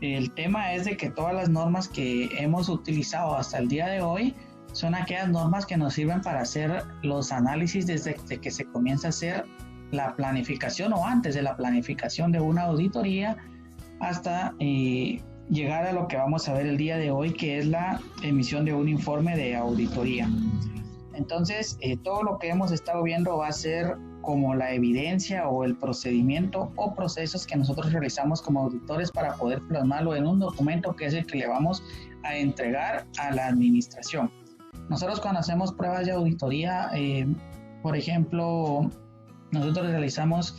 El tema es de que todas las normas que hemos utilizado hasta el día de hoy son aquellas normas que nos sirven para hacer los análisis desde que se comienza a hacer la planificación o antes de la planificación de una auditoría hasta llegar a lo que vamos a ver el día de hoy, que es la emisión de un informe de auditoría. Entonces, todo lo que hemos estado viendo va a ser como la evidencia o el procedimiento o procesos que nosotros realizamos como auditores para poder plasmarlo en un documento que es el que le vamos a entregar a la administración. Nosotros cuando hacemos pruebas de auditoría, por ejemplo, nosotros realizamos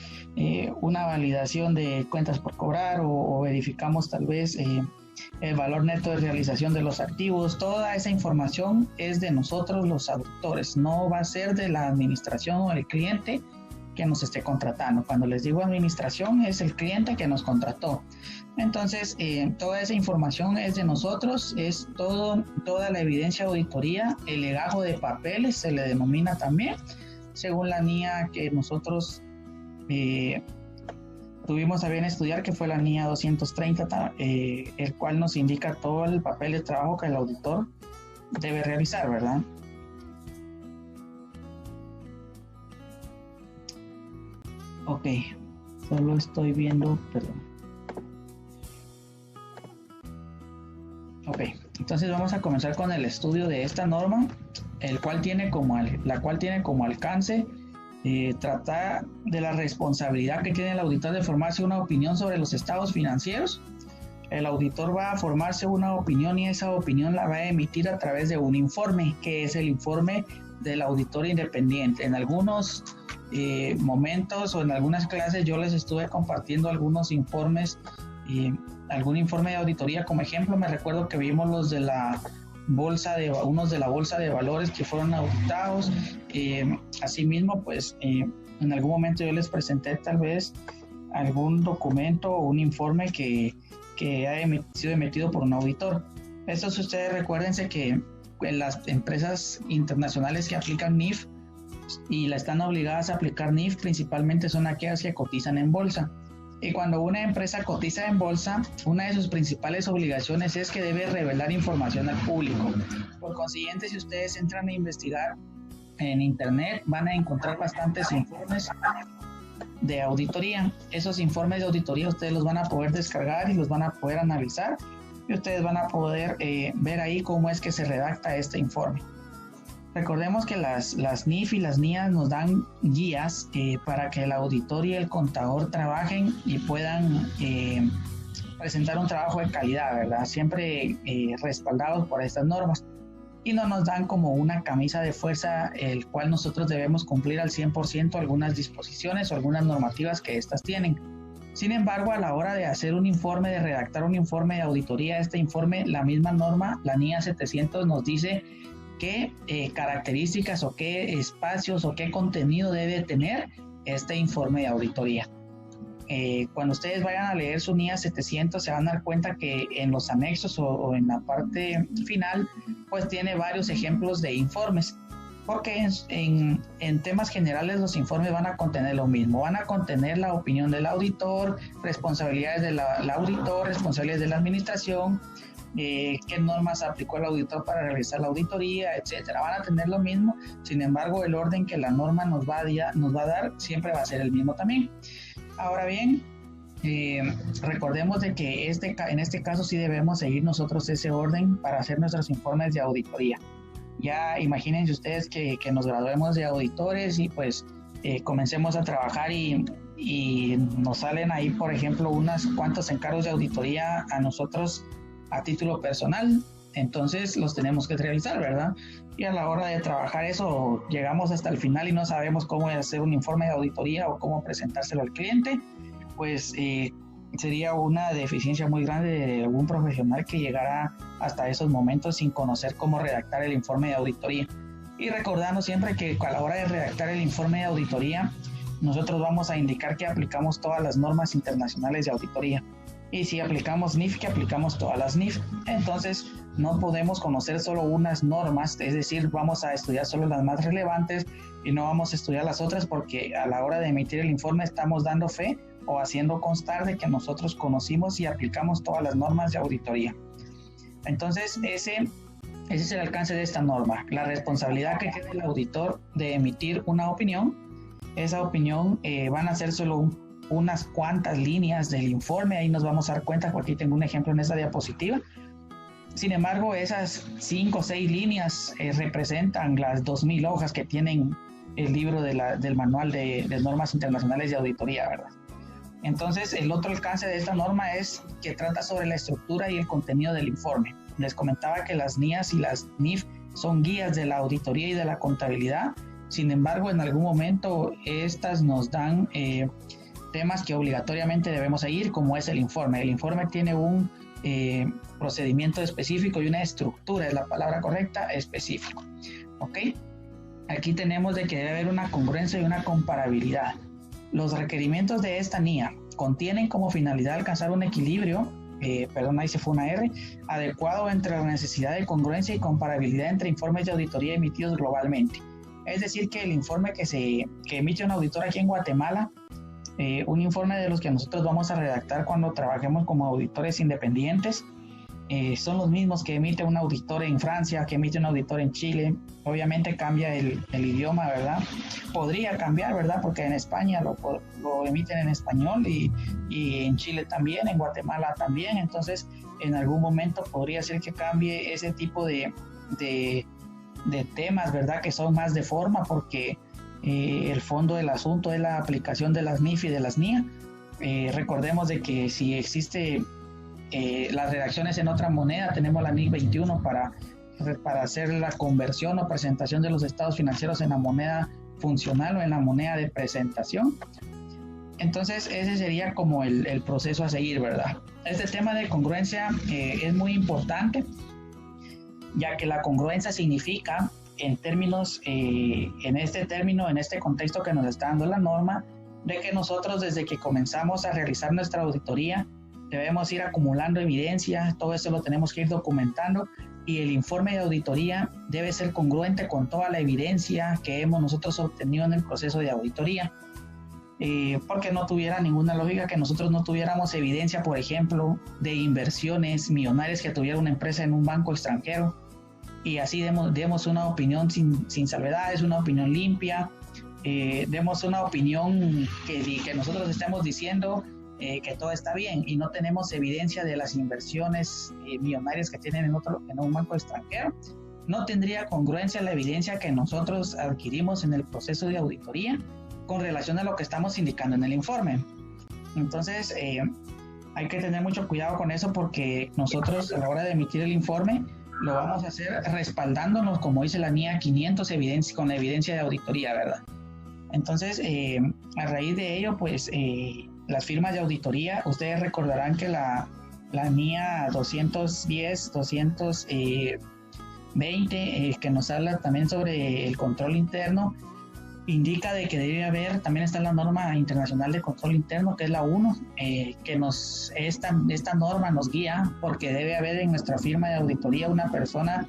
una validación de cuentas por cobrar o verificamos tal vez el valor neto de realización de los activos. Toda esa información es de nosotros los auditores, no va a ser de la administración o el cliente que nos esté contratando. Cuando les digo administración, es el cliente que nos contrató. Entonces, toda esa información es de nosotros, es toda la evidencia de auditoría, el legajo de papeles se le denomina también, según la NIA que nosotros tuvimos a bien estudiar, que fue la NIA 230, el cual nos indica todo el papel de trabajo que el auditor debe realizar, ¿verdad? Ok, solo estoy viendo, perdón. Ok, entonces vamos a comenzar con el estudio de esta norma, la cual tiene como alcance tratar de la responsabilidad que tiene el auditor de formarse una opinión sobre los estados financieros. El auditor va a formarse una opinión y esa opinión la va a emitir a través de un informe, que es el informe del auditor independiente. En algunos momentos o en algunas clases yo les estuve compartiendo algunos informes, algún informe de auditoría. Como ejemplo, me recuerdo que vimos unos de la bolsa de valores que fueron auditados. Asimismo, pues en algún momento yo les presenté tal vez algún documento o un informe que ha sido emitido por un auditor. Estos, ustedes recuérdense que en las empresas internacionales que aplican NIF y la están obligadas a aplicar NIF, principalmente son aquellas que cotizan en bolsa. Y cuando una empresa cotiza en bolsa, una de sus principales obligaciones es que debe revelar información al público. Por consiguiente, si ustedes entran a investigar en internet, van a encontrar bastantes informes de auditoría. Esos informes de auditoría ustedes los van a poder descargar y los van a poder analizar y ustedes van a poder ver ahí cómo es que se redacta este informe. Recordemos que las NIF y las NIAs nos dan guías para que el auditor y el contador trabajen y puedan presentar un trabajo de calidad, ¿verdad? Siempre respaldados por estas normas. Y no nos dan como una camisa de fuerza, el cual nosotros debemos cumplir al 100% algunas disposiciones o algunas normativas que estas tienen. Sin embargo, a la hora de hacer un informe, de redactar un informe de auditoría, este informe, la misma norma, la NIA 700, nos dice qué características o qué espacios o qué contenido debe tener este informe de auditoría. Cuando ustedes vayan a leer su NIA 700 se van a dar cuenta que en los anexos o en la parte final pues tiene varios ejemplos de informes, porque en temas generales los informes van a contener lo mismo, van a contener la opinión del auditor, responsabilidades del auditor, responsabilidades de la administración, qué normas aplicó el auditor para realizar la auditoría, etcétera. Van a tener lo mismo, sin embargo el orden que la norma nos va a dar siempre va a ser el mismo también. Ahora bien, recordemos de que en este caso sí debemos seguir nosotros ese orden para hacer nuestros informes de auditoría. Ya imagínense ustedes que nos graduemos de auditores y pues comencemos a trabajar y nos salen ahí, por ejemplo, unos cuantos encargos de auditoría a nosotros a título personal, entonces los tenemos que realizar, ¿verdad? Y a la hora de trabajar eso, llegamos hasta el final y no sabemos cómo hacer un informe de auditoría o cómo presentárselo al cliente, pues sería una deficiencia muy grande de algún profesional que llegara hasta esos momentos sin conocer cómo redactar el informe de auditoría. Y recordando siempre que a la hora de redactar el informe de auditoría, nosotros vamos a indicar que aplicamos todas las normas internacionales de auditoría. Y si aplicamos NIF, que aplicamos todas las NIF. Entonces no podemos conocer solo unas normas, es decir, vamos a estudiar solo las más relevantes y no vamos a estudiar las otras, porque a la hora de emitir el informe estamos dando fe o haciendo constar de que nosotros conocimos y aplicamos todas las normas de auditoría. Entonces, ese es el alcance de esta norma, la responsabilidad que tiene el auditor de emitir una opinión. Esa opinión van a ser solo unas cuantas líneas del informe, ahí nos vamos a dar cuenta, porque aquí tengo un ejemplo en esta diapositiva. Sin embargo, esas 5 o 6 líneas representan las 2.000 hojas que tienen el libro del manual de normas internacionales de auditoría, ¿verdad? Entonces, el otro alcance de esta norma es que trata sobre la estructura y el contenido del informe. Les comentaba que las NIAs y las NIF son guías de la auditoría y de la contabilidad. Sin embargo, en algún momento estas nos dan temas que obligatoriamente debemos seguir, como es el informe. El informe tiene un procedimiento específico y una estructura, es la palabra correcta, específico. ¿Ok? Aquí tenemos de que debe haber una congruencia y una comparabilidad. Los requerimientos de esta NIA contienen como finalidad alcanzar un equilibrio, ahí se fue una R, adecuado entre la necesidad de congruencia y comparabilidad entre informes de auditoría emitidos globalmente. Es decir, que el informe que emite un auditor aquí en Guatemala, un informe de los que nosotros vamos a redactar cuando trabajemos como auditores independientes, son los mismos que emite un auditor en Francia, que emite un auditor en Chile. Obviamente cambia el idioma, ¿verdad? Podría cambiar, ¿verdad? Porque en España lo emiten en español y en Chile también, en Guatemala también. Entonces, en algún momento podría ser que cambie ese tipo de temas, ¿verdad? Que son más de forma, porque el fondo del asunto es la aplicación de las NIF y de las NIA. Recordemos de que si existe las redacciones en otra moneda, tenemos la NIC 21 para hacer la conversión o presentación de los estados financieros en la moneda funcional o en la moneda de presentación. Entonces ese sería como el proceso a seguir, ¿verdad? Este tema de congruencia es muy importante, ya que la congruencia significa, en términos, en este contexto que nos está dando la norma, de que nosotros desde que comenzamos a realizar nuestra auditoría debemos ir acumulando evidencia, todo eso lo tenemos que ir documentando, y el informe de auditoría debe ser congruente con toda la evidencia que hemos nosotros obtenido en el proceso de auditoría, porque no tuviera ninguna lógica que nosotros no tuviéramos evidencia, por ejemplo, de inversiones millonarias que tuviera una empresa en un banco extranjero, y así demos una opinión sin salvedades, una opinión limpia, demos una opinión que nosotros estemos diciendo que todo está bien, y no tenemos evidencia de las inversiones millonarias que tienen en un banco extranjero. No tendría congruencia la evidencia que nosotros adquirimos en el proceso de auditoría con relación a lo que estamos indicando en el informe. Entonces, hay que tener mucho cuidado con eso, porque nosotros a la hora de emitir el informe lo vamos a hacer respaldándonos, como dice la NIA 500, con la evidencia de auditoría, ¿verdad? Entonces, a raíz de ello, pues, las firmas de auditoría, ustedes recordarán que la NIA 210, 220, que nos habla también sobre el control interno, indica de que debe haber, también está la norma internacional de control interno, que es la 1, que esta norma nos guía, porque debe haber en nuestra firma de auditoría una persona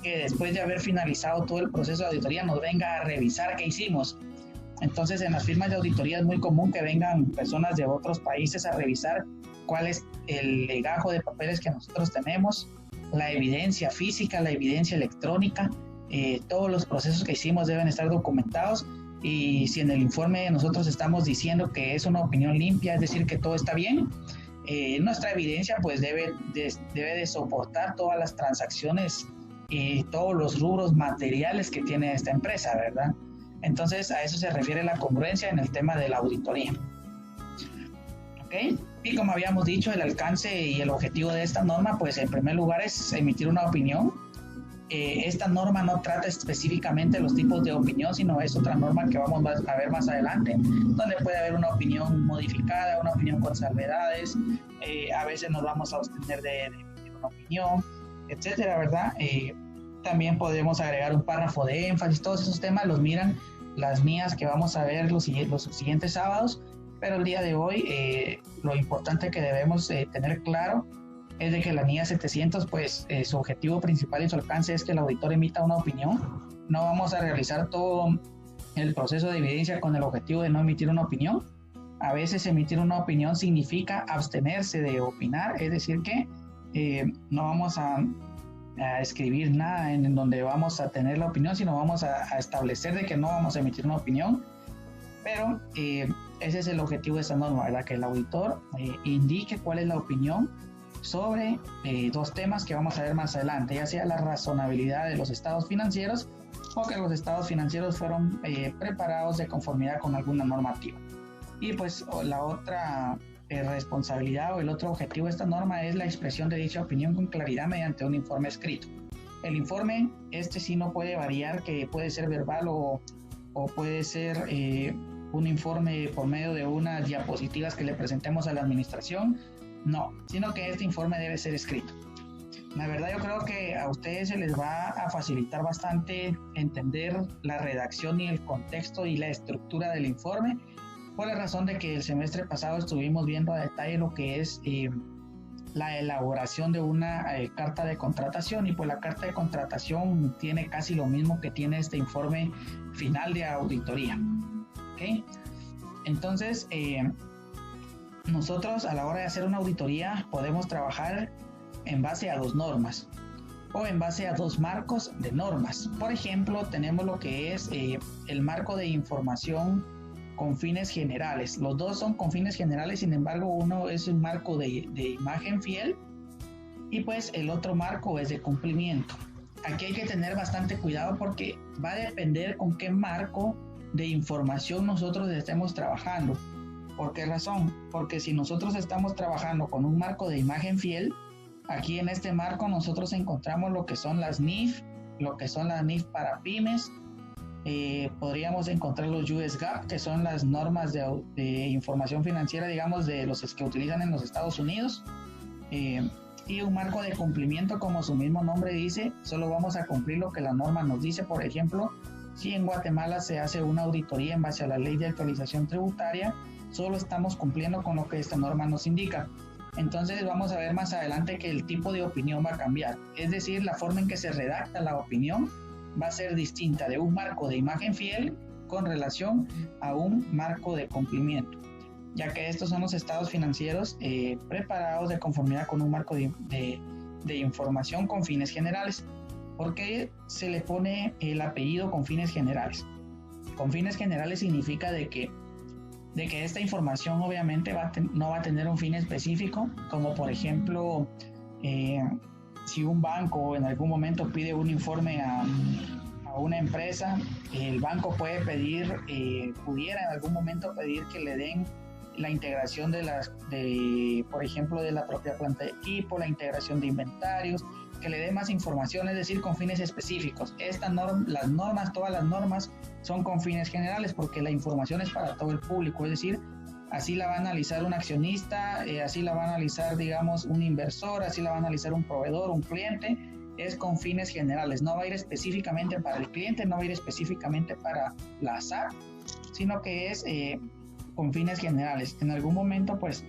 que después de haber finalizado todo el proceso de auditoría nos venga a revisar qué hicimos. Entonces, en las firmas de auditoría es muy común que vengan personas de otros países a revisar cuál es el legajo de papeles que nosotros tenemos, la evidencia física, la evidencia electrónica, todos los procesos que hicimos deben estar documentados, y si en el informe nosotros estamos diciendo que es una opinión limpia, es decir, que todo está bien, nuestra evidencia pues debe de soportar todas las transacciones y todos los rubros materiales que tiene esta empresa, ¿verdad? Entonces, a eso se refiere la congruencia en el tema de la auditoría. ¿Ok? Y como habíamos dicho, el alcance y el objetivo de esta norma, pues en primer lugar es emitir una opinión. Esta norma no trata específicamente los tipos de opinión, sino es otra norma que vamos a ver más adelante, donde puede haber una opinión modificada, una opinión con salvedades, a veces nos vamos a abstener de emitir una opinión, etcétera, ¿verdad? También podemos agregar un párrafo de énfasis. Todos esos temas los miran las NIAs que vamos a ver los siguientes sábados, pero el día de hoy lo importante que debemos tener claro es de que la NIA 700, pues su objetivo principal y su alcance es que el auditor emita una opinión. No vamos a realizar todo el proceso de evidencia con el objetivo de no emitir una opinión. A veces emitir una opinión significa abstenerse de opinar, es decir que no vamos a escribir nada en donde vamos a tener la opinión, sino vamos a establecer de que no vamos a emitir una opinión. Pero ese es el objetivo de esta norma, ¿verdad? Que el auditor indique cuál es la opinión sobre dos temas que vamos a ver más adelante, ya sea la razonabilidad de los estados financieros o que los estados financieros fueron preparados de conformidad con alguna normativa. Y pues la otra responsabilidad o el otro objetivo de esta norma es la expresión de dicha opinión con claridad mediante un informe escrito. El informe, sí no puede variar, que puede ser verbal o puede ser un informe por medio de unas diapositivas que le presentemos a la administración, no, sino que este informe debe ser escrito. La verdad yo creo que a ustedes se les va a facilitar bastante entender la redacción y el contexto y la estructura del informe, por la razón de que el semestre pasado estuvimos viendo a detalle lo que es la elaboración de una carta de contratación, y pues la carta de contratación tiene casi lo mismo que tiene este informe final de auditoría. ¿Okay? Entonces, nosotros a la hora de hacer una auditoría podemos trabajar en base a dos normas o en base a dos marcos de normas. Por ejemplo, tenemos lo que es el marco de información con fines generales. Los dos son con fines generales, sin embargo, uno es un marco de imagen fiel y pues el otro marco es de cumplimiento. Aquí hay que tener bastante cuidado porque va a depender con qué marco de información nosotros estemos trabajando. ¿Por qué razón? Porque si nosotros estamos trabajando con un marco de imagen fiel, aquí en este marco nosotros encontramos lo que son las NIF, lo que son las NIF para pymes. Podríamos encontrar los US GAAP, que son las normas de información financiera, digamos, de los que utilizan en los Estados Unidos, y un marco de cumplimiento, como su mismo nombre dice, solo vamos a cumplir lo que la norma nos dice. Por ejemplo, si en Guatemala se hace una auditoría en base a la ley de actualización tributaria, solo estamos cumpliendo con lo que esta norma nos indica. Entonces vamos a ver más adelante que el tipo de opinión va a cambiar, es decir, la forma en que se redacta la opinión va a ser distinta de un marco de imagen fiel con relación a un marco de cumplimiento, ya que estos son los estados financieros preparados de conformidad con un marco de información con fines generales. ¿Por qué se le pone el apellido con fines generales? Con fines generales significa de que esta información obviamente no va a tener un fin específico, como por ejemplo si un banco en algún momento pide un informe a una empresa, el banco puede pudiera en algún momento pedir que le den la integración por ejemplo, de la propia planta de equipo, la integración de inventarios, que le dé más información, es decir, con fines específicos. Todas las normas son con fines generales porque la información es para todo el público, es decir, así la va a analizar un accionista, así la va a analizar, digamos, un inversor, así la va a analizar un proveedor, un cliente, es con fines generales, no va a ir específicamente para el cliente, no va a ir específicamente para la SAT, sino que es con fines generales. En algún momento, pues,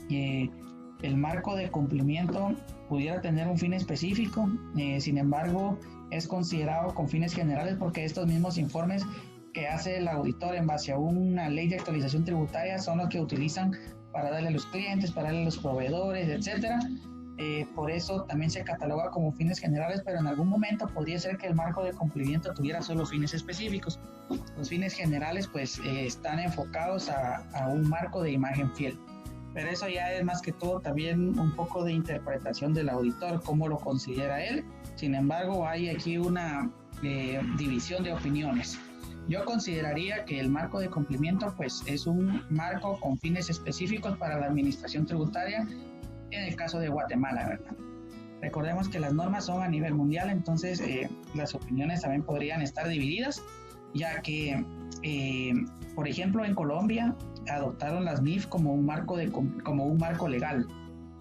el marco de cumplimiento pudiera tener un fin específico, sin embargo, es considerado con fines generales porque estos mismos informes que hace el auditor en base a una ley de actualización tributaria son los que utilizan para darle a los clientes, para darle a los proveedores, etcétera. Por eso también se cataloga como fines generales, pero en algún momento podría ser que el marco de cumplimiento tuviera solo fines específicos. Los fines generales pues están enfocados a un marco de imagen fiel, pero eso ya es más que todo también un poco de interpretación del auditor, cómo lo considera él. Sin embargo, hay aquí una división de opiniones. Yo consideraría que el marco de cumplimiento pues es un marco con fines específicos para la administración tributaria en el caso de Guatemala, ¿verdad? Recordemos que las normas son a nivel mundial, entonces las opiniones también podrían estar divididas, ya que, por ejemplo, en Colombia adoptaron las NIF como un marco legal.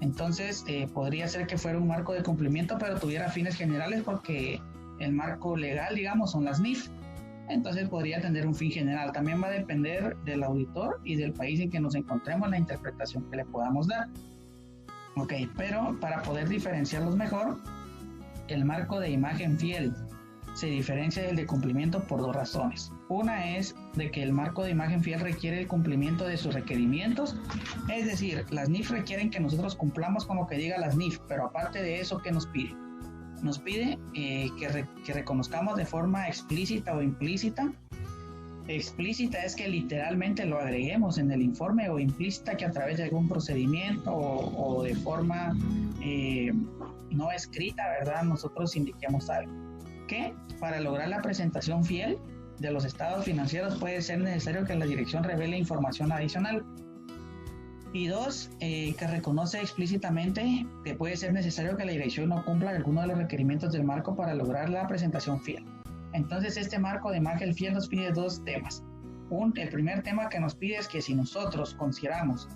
Entonces podría ser que fuera un marco de cumplimiento, pero tuviera fines generales porque el marco legal, digamos, son las NIF. Entonces podría tener un fin general. También va a depender del auditor y del país en que nos encontremos, la interpretación que le podamos dar. Ok, pero para poder diferenciarlos mejor, el marco de imagen fiel se diferencia del de cumplimiento por dos razones. Una es de que el marco de imagen fiel requiere el cumplimiento de sus requerimientos, es decir, las NIF requieren que nosotros cumplamos con lo que diga las NIF, pero aparte de eso, ¿qué nos pide? Nos pide que reconozcamos de forma explícita o implícita. Explícita es que literalmente lo agreguemos en el informe, o implícita que a través de algún procedimiento o de forma no escrita, ¿verdad? Nosotros indiquemos algo. Que para lograr la presentación fiel de los estados financieros puede ser necesario que la dirección revele información adicional. Y dos, que reconoce explícitamente que puede ser necesario que la dirección no cumpla alguno de los requerimientos del marco para lograr la presentación fiel. Entonces, este marco de imagen fiel nos pide dos temas. El primer tema que nos pide es que si nosotros consideramos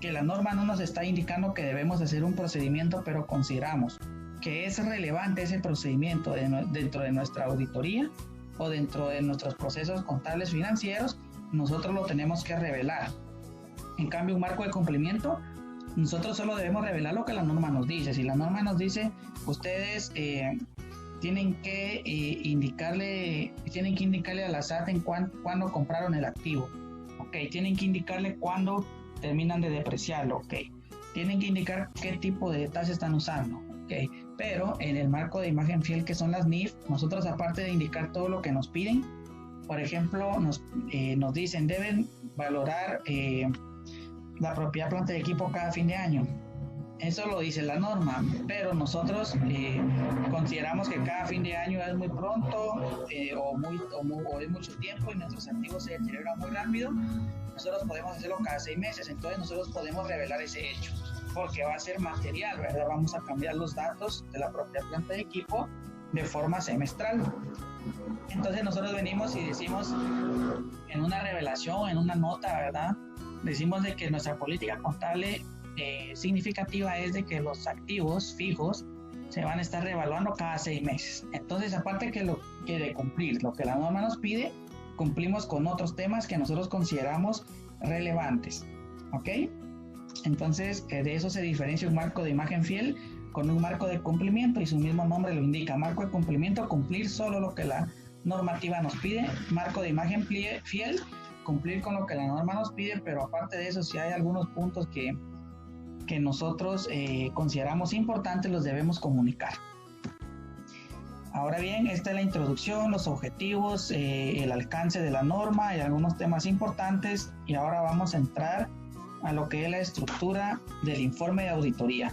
que la norma no nos está indicando que debemos hacer un procedimiento, pero consideramos que es relevante ese procedimiento dentro de nuestra auditoría o dentro de nuestros procesos contables financieros, nosotros lo tenemos que revelar. En cambio, un marco de cumplimiento, nosotros solo debemos revelar lo que la norma nos dice. Si la norma nos dice, ustedes tienen que indicarle a la SAT en cuándo compraron el activo. Ok, tienen que indicarle cuándo terminan de depreciarlo. Ok, tienen que indicar qué tipo de tasa están usando. Ok, pero en el marco de imagen fiel, que son las NIF, nosotros, aparte de indicar todo lo que nos piden, por ejemplo, nos dicen deben valorar la propiedad, planta y equipo cada fin de año. Eso lo dice la norma, pero nosotros consideramos que cada fin de año es muy pronto o es mucho tiempo y nuestros activos se deterioran muy rápido. Nosotros podemos hacerlo cada 6 meses, entonces nosotros podemos revelar ese hecho, porque va a ser material, ¿verdad? Vamos a cambiar los datos de la propiedad, planta y equipo de forma semestral. Entonces nosotros venimos y decimos en una revelación, en una nota, ¿verdad? Decimos de que nuestra política contable significativa es de que los activos fijos se van a estar reevaluando cada 6 meses. Entonces, aparte que de cumplir lo que la norma nos pide, cumplimos con otros temas que nosotros consideramos relevantes. ¿Ok? Entonces, de eso se diferencia un marco de imagen fiel con un marco de cumplimiento, y su mismo nombre lo indica. Marco de cumplimiento, cumplir solo lo que la normativa nos pide. Marco de imagen fiel, cumplir con lo que la norma nos pide, pero aparte de eso, si hay algunos puntos que nosotros consideramos importantes, los debemos comunicar. Ahora bien, esta es la introducción, los objetivos, el alcance de la norma y algunos temas importantes, y ahora vamos a entrar a lo que es la estructura del informe de auditoría.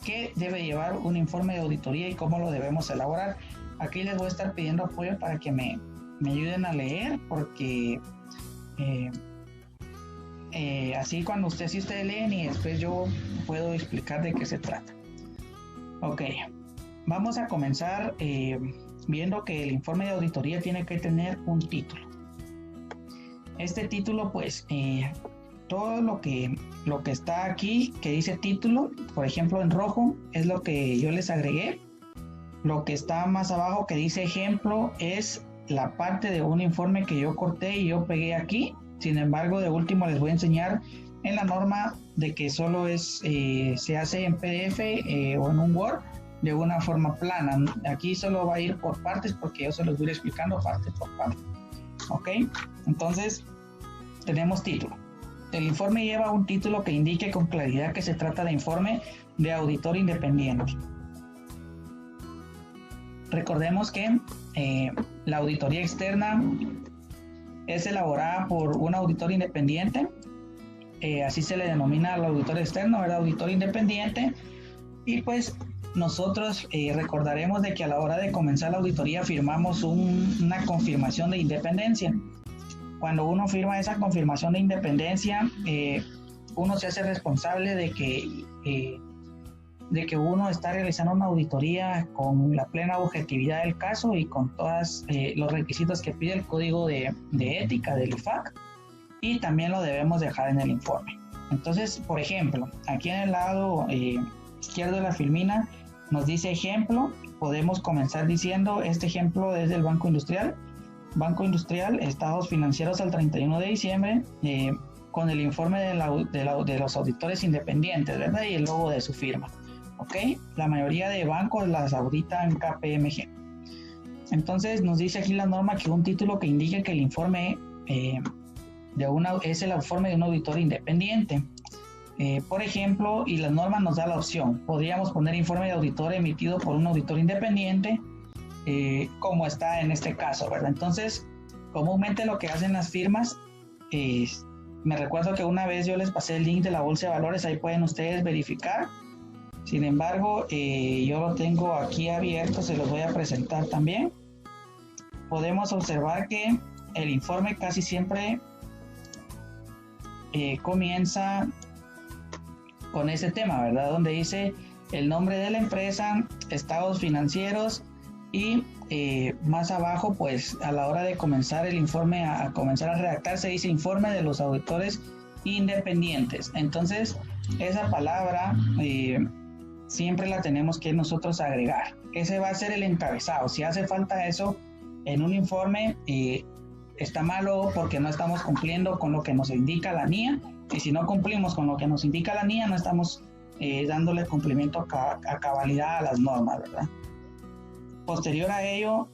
¿Qué debe llevar un informe de auditoría y cómo lo debemos elaborar? Aquí les voy a estar pidiendo apoyo para que me ayuden a leer, porque así cuando ustedes leen y después yo puedo explicar de qué se trata. Ok, vamos a comenzar viendo que el informe de auditoría tiene que tener un título. Este título, pues, todo lo que está aquí que dice título, por ejemplo en rojo, es lo que yo les agregué. Lo que está más abajo que dice ejemplo es la parte de un informe que yo corté y yo pegué aquí. Sin embargo, de último les voy a enseñar en la norma de que solo se hace en PDF o en un Word de una forma plana. Aquí solo va a ir por partes, porque yo se los voy explicando parte por parte. Ok, entonces tenemos título. El informe lleva un título que indique con claridad que se trata de informe de auditor independiente. Recordemos que la auditoría externa es elaborada por un auditor independiente, así se le denomina al auditor externo, ¿verdad? Auditor independiente. Y pues nosotros recordaremos de que a la hora de comenzar la auditoría firmamos una confirmación de independencia. Cuando uno firma esa confirmación de independencia, uno se hace responsable de que uno está realizando una auditoría con la plena objetividad del caso y con todos los requisitos que pide el código de ética del IFAC, y también lo debemos dejar en el informe. Entonces, por ejemplo, aquí en el lado izquierdo de la filmina nos dice ejemplo. Podemos comenzar diciendo: este ejemplo es del Banco Industrial, estados financieros al 31 de diciembre, con el informe de los auditores independientes, ¿verdad? Y el logo de su firma. ¿Ok? La mayoría de bancos las auditan KPMG. Entonces nos dice aquí la norma que un título que indique que el informe es el informe de un auditor independiente. Por ejemplo, y la norma nos da la opción, podríamos poner informe de auditor emitido por un auditor independiente, como está en este caso, ¿verdad? Entonces, comúnmente lo que hacen las firmas, me recuerdo que una vez yo les pasé el link de la bolsa de valores, ahí pueden ustedes verificar. Sin embargo, yo lo tengo aquí abierto, se los voy a presentar también. Podemos observar que el informe casi siempre comienza con ese tema, ¿verdad? Donde dice el nombre de la empresa, estados financieros y más abajo, pues a la hora de comenzar el informe a comenzar a redactar, se dice informe de los auditores independientes. Entonces, esa palabra siempre la tenemos que nosotros agregar. Ese va a ser el encabezado. Si hace falta eso en un informe, está malo porque no estamos cumpliendo con lo que nos indica la NIA, y si no cumplimos con lo que nos indica la NIA, no estamos dándole cumplimiento a cabalidad a las normas, ¿verdad? Posterior a ello,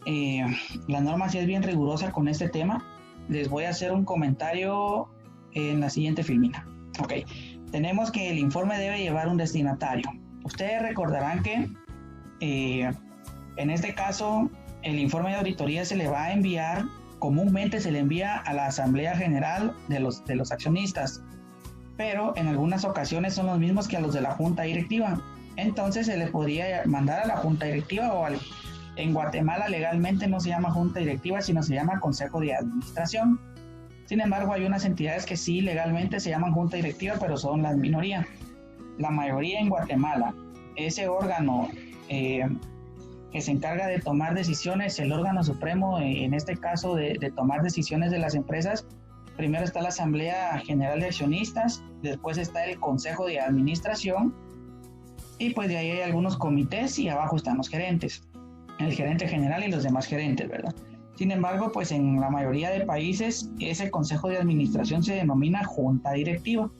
la norma sí es bien rigurosa con este tema. Les voy a hacer un comentario en la siguiente filmina. Ok, tenemos que el informe debe llevar un destinatario. Ustedes recordarán que en este caso el informe de auditoría se le va a enviar, comúnmente se le envía a la Asamblea General de los accionistas, pero en algunas ocasiones son los mismos que a los de la Junta Directiva. Entonces se le podría mandar a la Junta Directiva en Guatemala legalmente no se llama Junta Directiva, sino se llama Consejo de Administración. Sin embargo, hay unas entidades que sí legalmente se llaman Junta Directiva, pero son la minoría. La mayoría en Guatemala, ese órgano que se encarga de tomar decisiones, el órgano supremo, en este caso de tomar decisiones de las empresas, primero está la Asamblea General de Accionistas, después está el Consejo de Administración, y pues de ahí hay algunos comités y abajo están los gerentes, el gerente general y los demás gerentes, ¿verdad? Sin embargo, pues en la mayoría de países ese Consejo de Administración se denomina Junta Directiva.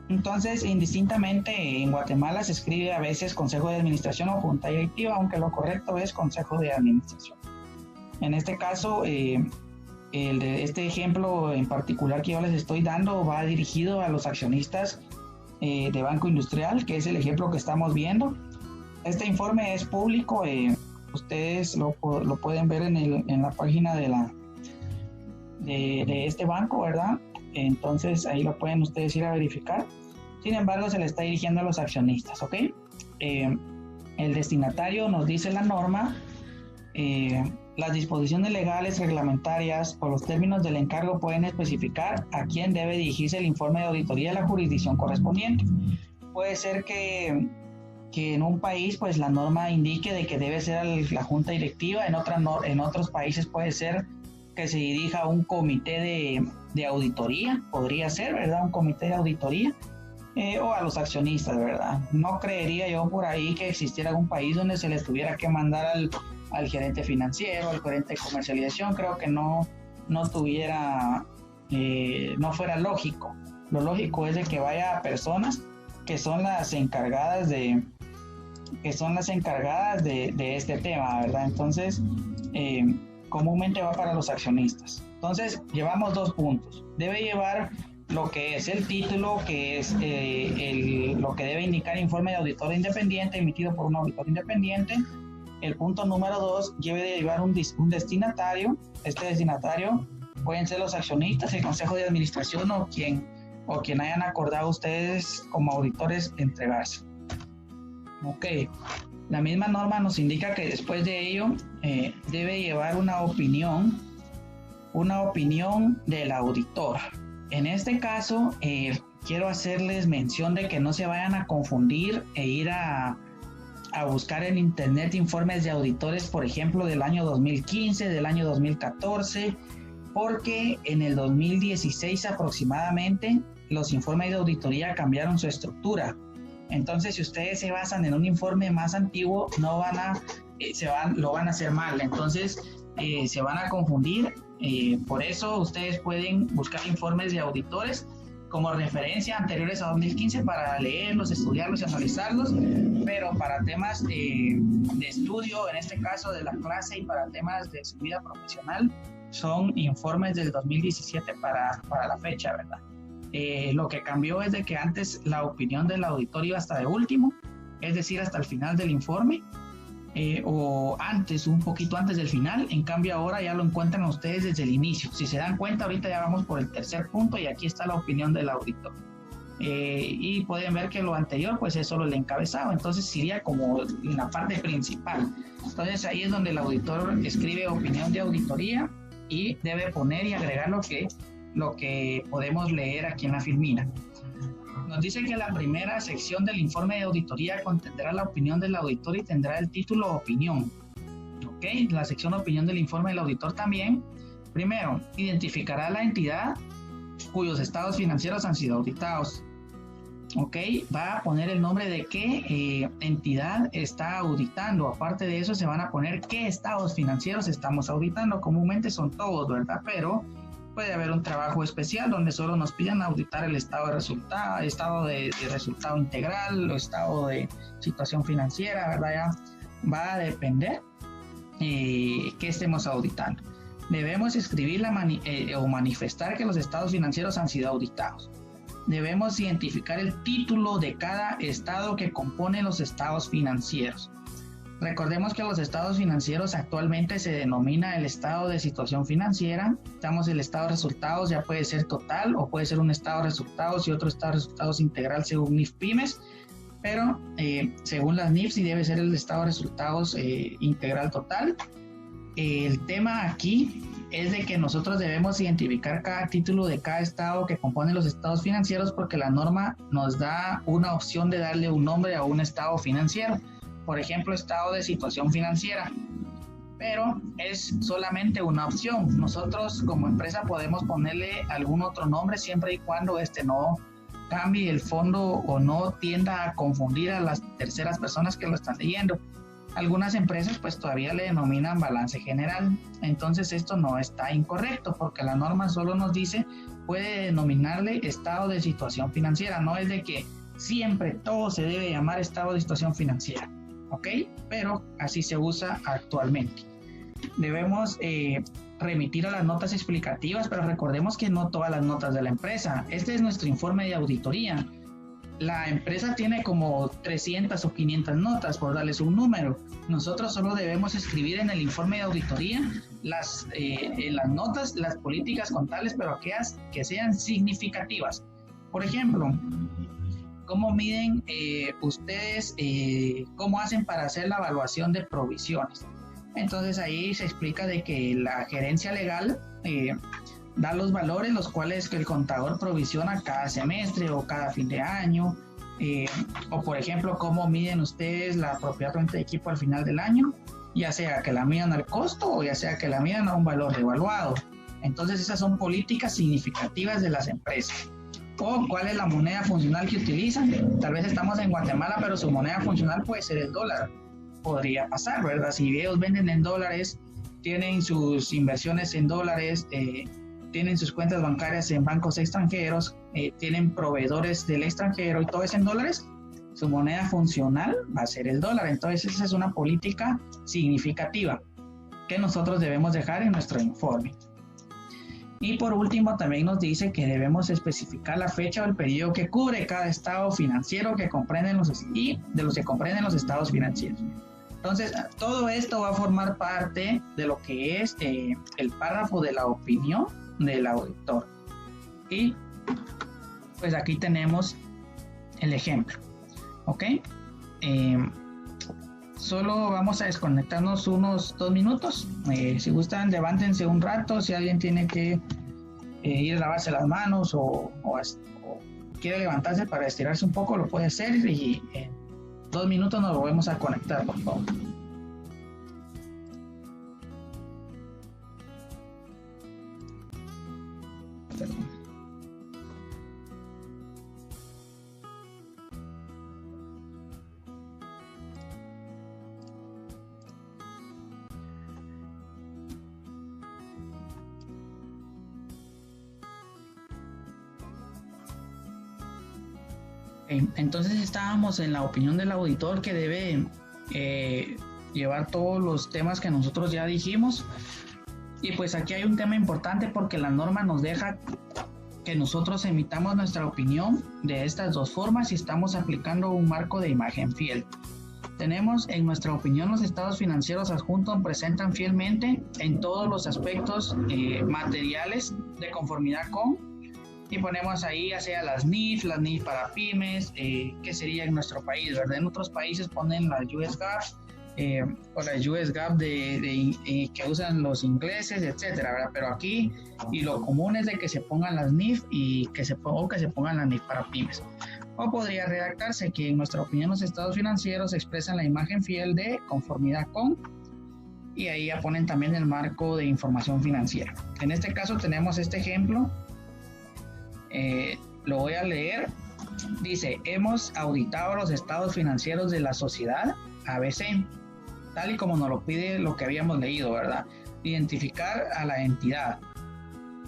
Entonces, indistintamente, en Guatemala se escribe a veces Consejo de Administración o Junta Directiva, aunque lo correcto es Consejo de Administración. En este caso, este ejemplo en particular que yo les estoy dando va dirigido a los accionistas de Banco Industrial, que es el ejemplo que estamos viendo. Este informe es público, ustedes lo pueden ver en la página de este banco, ¿verdad? Entonces ahí lo pueden ustedes ir a verificar. Sin embargo, se le está dirigiendo a los accionistas, ¿ok? El destinatario, nos dice la norma, las disposiciones legales, reglamentarias o los términos del encargo pueden especificar a quién debe dirigirse el informe de auditoría de la jurisdicción correspondiente. Puede ser que en un país pues la norma indique de que debe ser la junta directiva, en otros países puede ser que se dirija a un comité de auditoría, podría ser, ¿verdad? Un comité de auditoría, o a los accionistas, ¿verdad? No creería yo por ahí que existiera algún país donde se les tuviera que mandar al gerente financiero, al gerente de comercialización. Creo que no fuera lógico. Lo lógico es de que vaya a personas que son las encargadas de este tema, ¿verdad? Entonces, comúnmente va para los accionistas. Entonces, llevamos 2 puntos. Debe llevar lo que es el título, que es lo que debe indicar informe de auditor independiente emitido por un auditor independiente. El punto número 2, debe de llevar un destinatario. Este destinatario pueden ser los accionistas, el consejo de administración o quien hayan acordado ustedes como auditores entregarse. Ok, la misma norma nos indica que después de ello debe llevar una opinión del auditor. En este caso, quiero hacerles mención de que no se vayan a confundir e ir a buscar en internet informes de auditores, por ejemplo, del año 2015, del año 2014, porque en el 2016 aproximadamente los informes de auditoría cambiaron su estructura. Entonces, si ustedes se basan en un informe más antiguo, lo van a hacer mal. Entonces, se van a confundir. Por eso ustedes pueden buscar informes de auditores como referencia anteriores a 2015 para leerlos, estudiarlos y analizarlos, pero para temas de estudio, en este caso de la clase, y para temas de su vida profesional, son informes del 2017 para la fecha, ¿verdad? Lo que cambió es de que antes la opinión del auditor iba hasta de último, es decir, hasta el final del informe, o antes, un poquito antes del final. En cambio ahora ya lo encuentran ustedes desde el inicio. Si se dan cuenta, ahorita ya vamos por el tercer punto y aquí está la opinión del auditor. Y pueden ver que lo anterior pues es solo el encabezado, entonces sería como la parte principal. Entonces ahí es donde el auditor escribe opinión de auditoría y debe poner y agregar lo que podemos leer aquí en la filmina. Nos dice que la primera sección del informe de auditoría contendrá la opinión del auditor y tendrá el título opinión. ¿Ok? La sección opinión del informe del auditor también, primero, identificará la entidad cuyos estados financieros han sido auditados. ¿Ok? Va a poner el nombre de qué entidad está auditando. Aparte de eso, se van a poner qué estados financieros estamos auditando. Comúnmente son todos, ¿verdad? Pero puede haber un trabajo especial donde solo nos pidan auditar el estado de resultado, estado de resultado integral, o estado de situación financiera, ¿verdad? Ya va a depender qué estemos auditando. Debemos escribir o manifestar que los estados financieros han sido auditados. Debemos identificar el título de cada estado que compone los estados financieros. Recordemos que los estados financieros actualmente se denomina el estado de situación financiera. Estamos el estado de resultados, ya puede ser total o puede ser un estado de resultados y otro estado de resultados integral según NIF-Pymes, pero según las NIF sí debe ser el estado de resultados integral total. El tema aquí es de que nosotros debemos identificar cada título de cada estado que compone los estados financieros, porque la norma nos da una opción de darle un nombre a un estado financiero. Por ejemplo, estado de situación financiera, pero es solamente una opción. Nosotros como empresa podemos ponerle algún otro nombre siempre y cuando no cambie el fondo o no tienda a confundir a las terceras personas que lo están leyendo. Algunas empresas pues todavía le denominan balance general, entonces esto no está incorrecto porque la norma solo nos dice puede denominarle estado de situación financiera, no es de que siempre todo se debe llamar estado de situación financiera. ¿Ok? Pero así se usa actualmente. Debemos remitir a las notas explicativas, pero recordemos que no todas las notas de la empresa. Este es nuestro informe de auditoría. La empresa tiene como 300 o 500 notas, por darles un número. Nosotros solo debemos escribir en el informe de auditoría en las notas, las políticas contables, pero aquellas que sean significativas. Por ejemplo, ¿cómo miden ustedes, cómo hacen para hacer la evaluación de provisiones? Entonces ahí se explica de que la gerencia legal da los valores, los cuales que el contador provisiona cada semestre o cada fin de año, o por ejemplo, ¿cómo miden ustedes la propiedad de equipo al final del año? Ya sea que la midan al costo o ya sea que la midan a un valor revaluado. Entonces esas son políticas significativas de las empresas. O cuál es la moneda funcional que utilizan. Tal vez estamos en Guatemala, pero su moneda funcional puede ser el dólar. Podría pasar, ¿verdad? Si ellos venden en dólares, tienen sus inversiones en dólares, tienen sus cuentas bancarias en bancos extranjeros, tienen proveedores del extranjero y todo es en dólares, su moneda funcional va a ser el dólar. Entonces esa es una política significativa que nosotros debemos dejar en nuestro informe. Y por último también nos dice que debemos especificar la fecha o el periodo que cubre cada estado financiero que comprenden de los que comprenden los estados financieros. Entonces todo esto va a formar parte de lo que es el párrafo de la opinión del auditor. Y pues aquí tenemos el ejemplo. ¿Ok? Solo vamos a desconectarnos unos 2 minutos. Si gustan, levántense un rato. Si alguien tiene que ir a lavarse las manos o quiere levantarse para estirarse un poco, lo puede hacer. Y en 2 minutos nos volvemos a conectar, por favor. Entonces estábamos en la opinión del auditor que debe llevar todos los temas que nosotros ya dijimos. Y pues aquí hay un tema importante porque la norma nos deja que nosotros emitamos nuestra opinión de estas dos formas y estamos aplicando un marco de imagen fiel. Tenemos en nuestra opinión los estados financieros adjuntos presentan fielmente en todos los aspectos materiales de conformidad con, y ponemos ahí ya sea las NIF para pymes, que sería en nuestro país, ¿verdad? En otros países ponen la US GAAP, o la US GAAP que usan los ingleses, etcétera, ¿verdad? Pero aquí, y lo común es de que se pongan las NIF y que se pongan las NIF para pymes. O podría redactarse que en nuestra opinión los estados financieros expresan la imagen fiel de conformidad con, y ahí ya ponen también el marco de información financiera. En este caso tenemos este ejemplo, lo voy a leer. Dice: hemos auditado los estados financieros de la sociedad ABC, tal y como nos lo pide lo que habíamos leído, ¿verdad? Identificar a la entidad.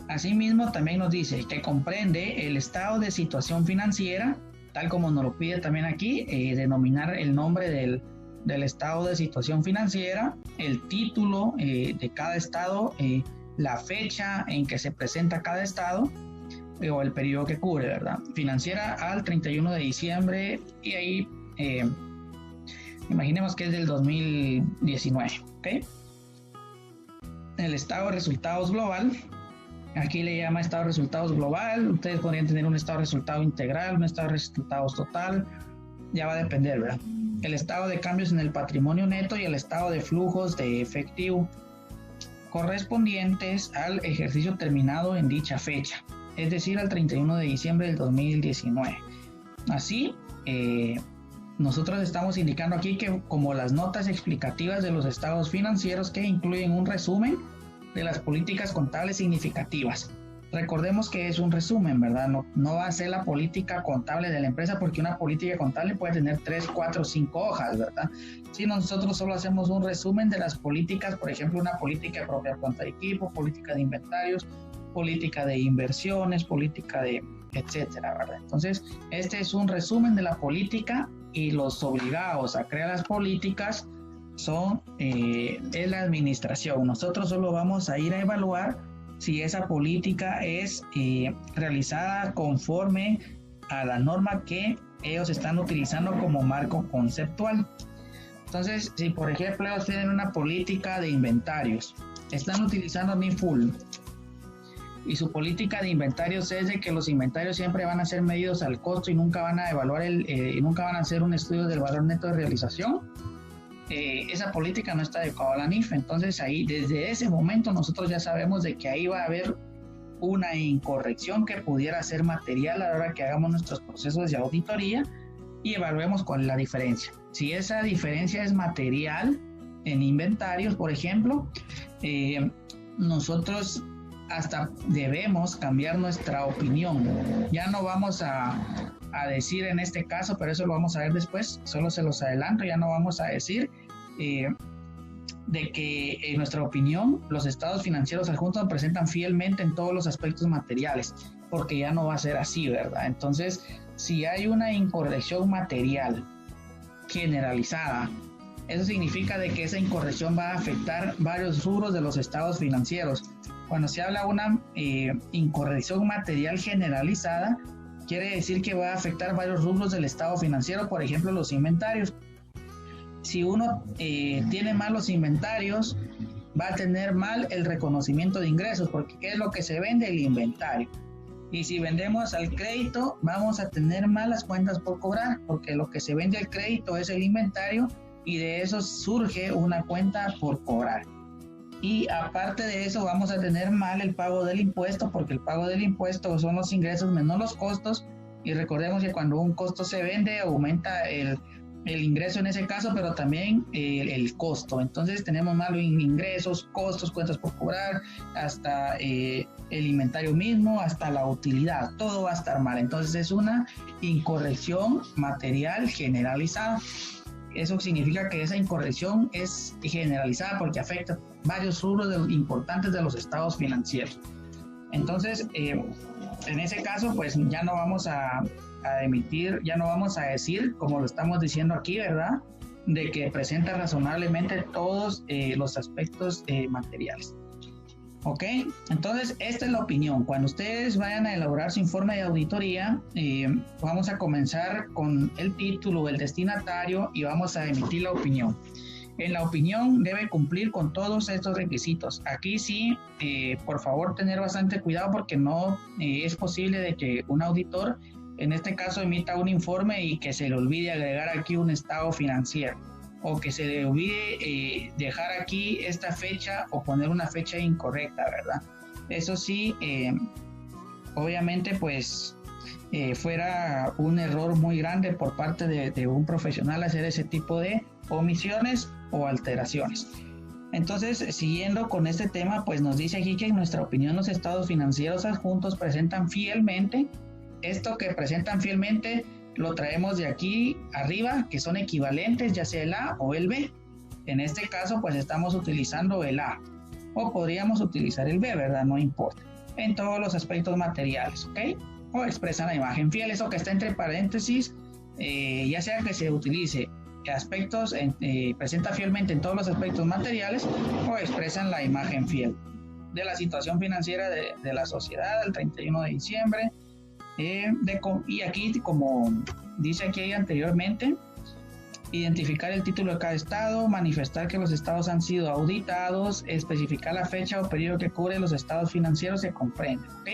Asimismo, también nos dice que comprende el estado de situación financiera, tal como nos lo pide también aquí, denominar el nombre del estado de situación financiera, el título de cada estado, la fecha en que se presenta cada estado, o el periodo que cubre, ¿verdad? Financiera al 31 de diciembre, y ahí imaginemos que es del 2019, ¿ok? El estado de resultados global, aquí le llama estado de resultados global. Ustedes podrían tener un estado de resultado integral, un estado de resultados total, ya va a depender, ¿verdad? El estado de cambios en el patrimonio neto y el estado de flujos de efectivo correspondientes al ejercicio terminado en dicha fecha, es decir, al 31 de diciembre del 2019. Así, nosotros estamos indicando aquí que como las notas explicativas de los estados financieros que incluyen un resumen de las políticas contables significativas. Recordemos que es un resumen, ¿verdad? No va a ser la política contable de la empresa, porque una política contable puede tener 3, 4, 5 hojas, ¿verdad? Si nosotros solo hacemos un resumen de las políticas, por ejemplo, una política de propiedad, planta de equipo, política de inventarios, política de inversiones, política de etcétera, ¿verdad? Entonces, este es un resumen de la política, y los obligados a crear las políticas es la administración. Nosotros solo vamos a ir a evaluar si esa política es realizada conforme a la norma que ellos están utilizando como marco conceptual. Entonces, si por ejemplo ellos tienen una política de inventarios, están utilizando NIFUL, y su política de inventarios es de que los inventarios siempre van a ser medidos al costo y nunca van a evaluar nunca van a hacer un estudio del valor neto de realización, esa política no está adecuada a la NIF. Entonces ahí, desde ese momento, nosotros ya sabemos de que ahí va a haber una incorrección que pudiera ser material a la hora que hagamos nuestros procesos de auditoría y evaluemos cuál es la diferencia. Si esa diferencia es material en inventarios, por ejemplo, nosotros hasta debemos cambiar nuestra opinión. Ya no vamos a decir en este caso, pero eso lo vamos a ver después, solo se los adelanto, ya no vamos a decir de que en nuestra opinión los estados financieros adjuntos presentan fielmente en todos los aspectos materiales, porque ya no va a ser así, ¿verdad? Entonces, si hay una incorrección material generalizada, eso significa de que esa incorrección va a afectar varios rubros de los estados financieros. Cuando se habla de una incorrección material generalizada, quiere decir que va a afectar varios rubros del estado financiero, por ejemplo, los inventarios. Si uno tiene mal los inventarios, va a tener mal el reconocimiento de ingresos, porque ¿qué es lo que se vende? El inventario. Y si vendemos al crédito, vamos a tener mal las cuentas por cobrar, porque lo que se vende al crédito es el inventario, y de eso surge una cuenta por cobrar. Y aparte de eso, vamos a tener mal el pago del impuesto, porque el pago del impuesto son los ingresos menos los costos, y recordemos que cuando un costo se vende, aumenta el ingreso en ese caso, pero también el costo. Entonces tenemos mal ingresos, costos, cuentas por cobrar, hasta el inventario mismo, hasta la utilidad, todo va a estar mal. Entonces es una incorrección material generalizada. Eso significa que esa incorrección es generalizada porque afecta varios rubros importantes de los estados financieros. Entonces, en ese caso, pues ya no vamos a a emitir, ya no vamos a decir, como lo estamos diciendo aquí, ¿verdad?, de que presenta razonablemente todos los aspectos materiales. Ok, entonces esta es la opinión. Cuando ustedes vayan a elaborar su informe de auditoría, vamos a comenzar con el título, el destinatario, y vamos a emitir la opinión. En la opinión debe cumplir con todos estos requisitos. Aquí sí, por favor, tener bastante cuidado porque no es posible de que un auditor, en este caso, emita un informe y que se le olvide agregar aquí un estado financiero, o que se le olvide dejar aquí esta fecha o poner una fecha incorrecta, ¿verdad? Eso sí, obviamente, pues fuera un error muy grande por parte de un profesional hacer ese tipo de omisiones o alteraciones. Entonces, siguiendo con este tema, pues nos dice aquí que en nuestra opinión los estados financieros adjuntos presentan fielmente, esto que presentan fielmente lo traemos de aquí arriba, que son equivalentes, ya sea el A o el B. En este caso, pues estamos utilizando el A, o podríamos utilizar el B, ¿verdad? No importa. En todos los aspectos materiales, ¿ok? O expresan la imagen fiel, eso que está entre paréntesis, ya sea que se utilice aspectos, presenta fielmente en todos los aspectos materiales, o expresan la imagen fiel de la situación financiera de la sociedad al 31 de diciembre. Y aquí, como dice aquí anteriormente, identificar el título de cada estado, manifestar que los estados han sido auditados, especificar la fecha o periodo que cubre los estados financieros, se comprende, ¿ok?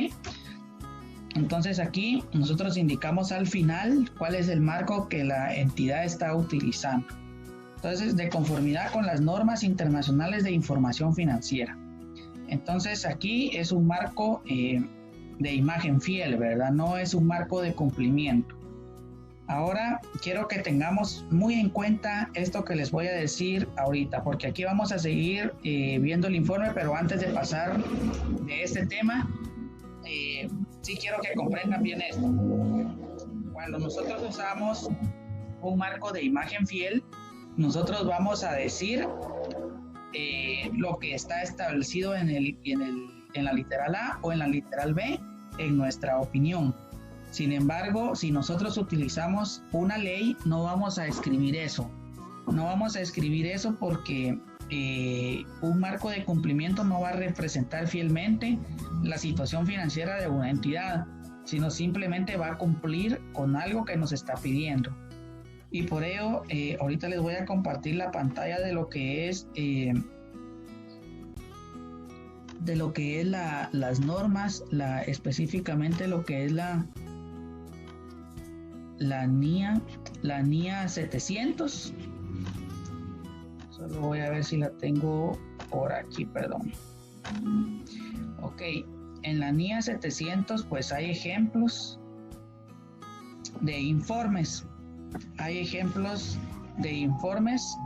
Entonces aquí nosotros indicamos al final cuál es el marco que la entidad está utilizando. Entonces, de conformidad con las normas internacionales de información financiera. Entonces aquí es un marco de imagen fiel, ¿verdad? No es un marco de cumplimiento. Ahora quiero que tengamos muy en cuenta esto que les voy a decir ahorita, porque aquí vamos a seguir viendo el informe, pero antes de pasar de este tema, sí quiero que comprendan bien esto. Cuando nosotros usamos un marco de imagen fiel, nosotros vamos a decir lo que está establecido en la literal A o en la literal B, en nuestra opinión. Sin embargo, si nosotros utilizamos una ley, no vamos a escribir eso. No vamos a escribir eso porque un marco de cumplimiento no va a representar fielmente la situación financiera de una entidad, sino simplemente va a cumplir con algo que nos está pidiendo. Y por ello, ahorita les voy a compartir la pantalla de lo que es las normas, específicamente lo que es la NIA 700. Solo voy a ver si la tengo por aquí, perdón. Ok, en la NIA 700 pues hay ejemplos de informes. Hay ejemplos de informes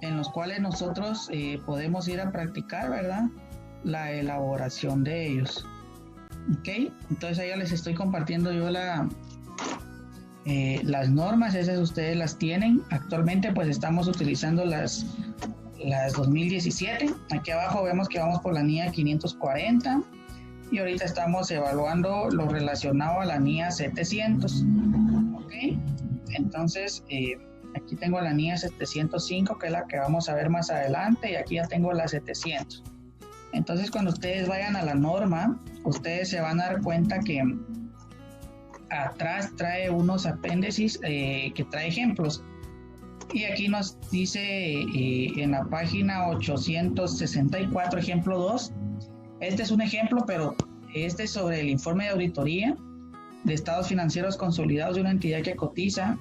en los cuales nosotros podemos ir a practicar, ¿verdad?, la elaboración de ellos. Ok, entonces ahí ya les estoy compartiendo yo las normas, esas ustedes las tienen. Actualmente pues estamos utilizando las 2017. Aquí abajo vemos que vamos por la NIA 540 y ahorita estamos evaluando lo relacionado a la NIA 700. Ok, entonces aquí tengo la NIA 705, que es la que vamos a ver más adelante, y aquí ya tengo la 700. Entonces, cuando ustedes vayan a la norma, ustedes se van a dar cuenta que atrás trae unos apéndices que trae ejemplos. Y aquí nos dice en la página 864, ejemplo 2. Este es un ejemplo, pero este es sobre el informe de auditoría de estados financieros consolidados de una entidad que cotizada,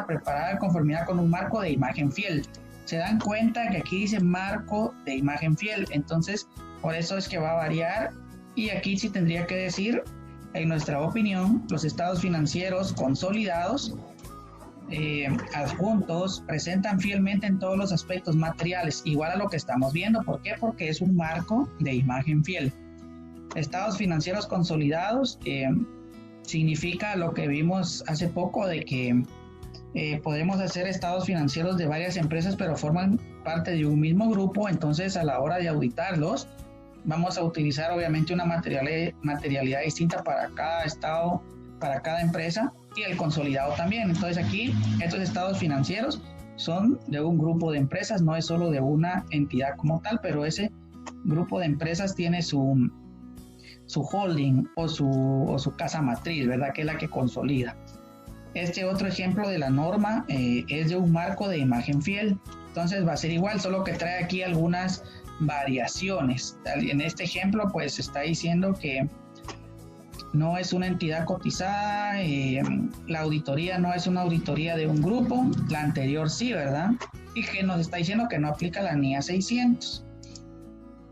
preparada en conformidad con un marco de imagen fiel. Se dan cuenta que aquí dice marco de imagen fiel, entonces por eso es que va a variar, y aquí sí tendría que decir, en nuestra opinión, los estados financieros consolidados adjuntos presentan fielmente en todos los aspectos materiales, igual a lo que estamos viendo. ¿Por qué? Porque es un marco de imagen fiel. Estados financieros consolidados significa lo que vimos hace poco, de que podemos hacer estados financieros de varias empresas, pero forman parte de un mismo grupo. Entonces, a la hora de auditarlos, vamos a utilizar obviamente una materialidad distinta para cada estado para cada empresa y el consolidado también. Entonces aquí estos estados financieros son de un grupo de empresas, no es solo de una entidad como tal, pero ese grupo de empresas tiene su holding o su casa matriz, ¿verdad? Que es la que consolida. Este otro ejemplo de la norma es de un marco de imagen fiel. Entonces va a ser igual, solo que trae aquí algunas variaciones. En este ejemplo, pues está diciendo que no es una entidad cotizada, la auditoría no es una auditoría de un grupo, la anterior sí, ¿verdad? Y que nos está diciendo que no aplica la NIA 600.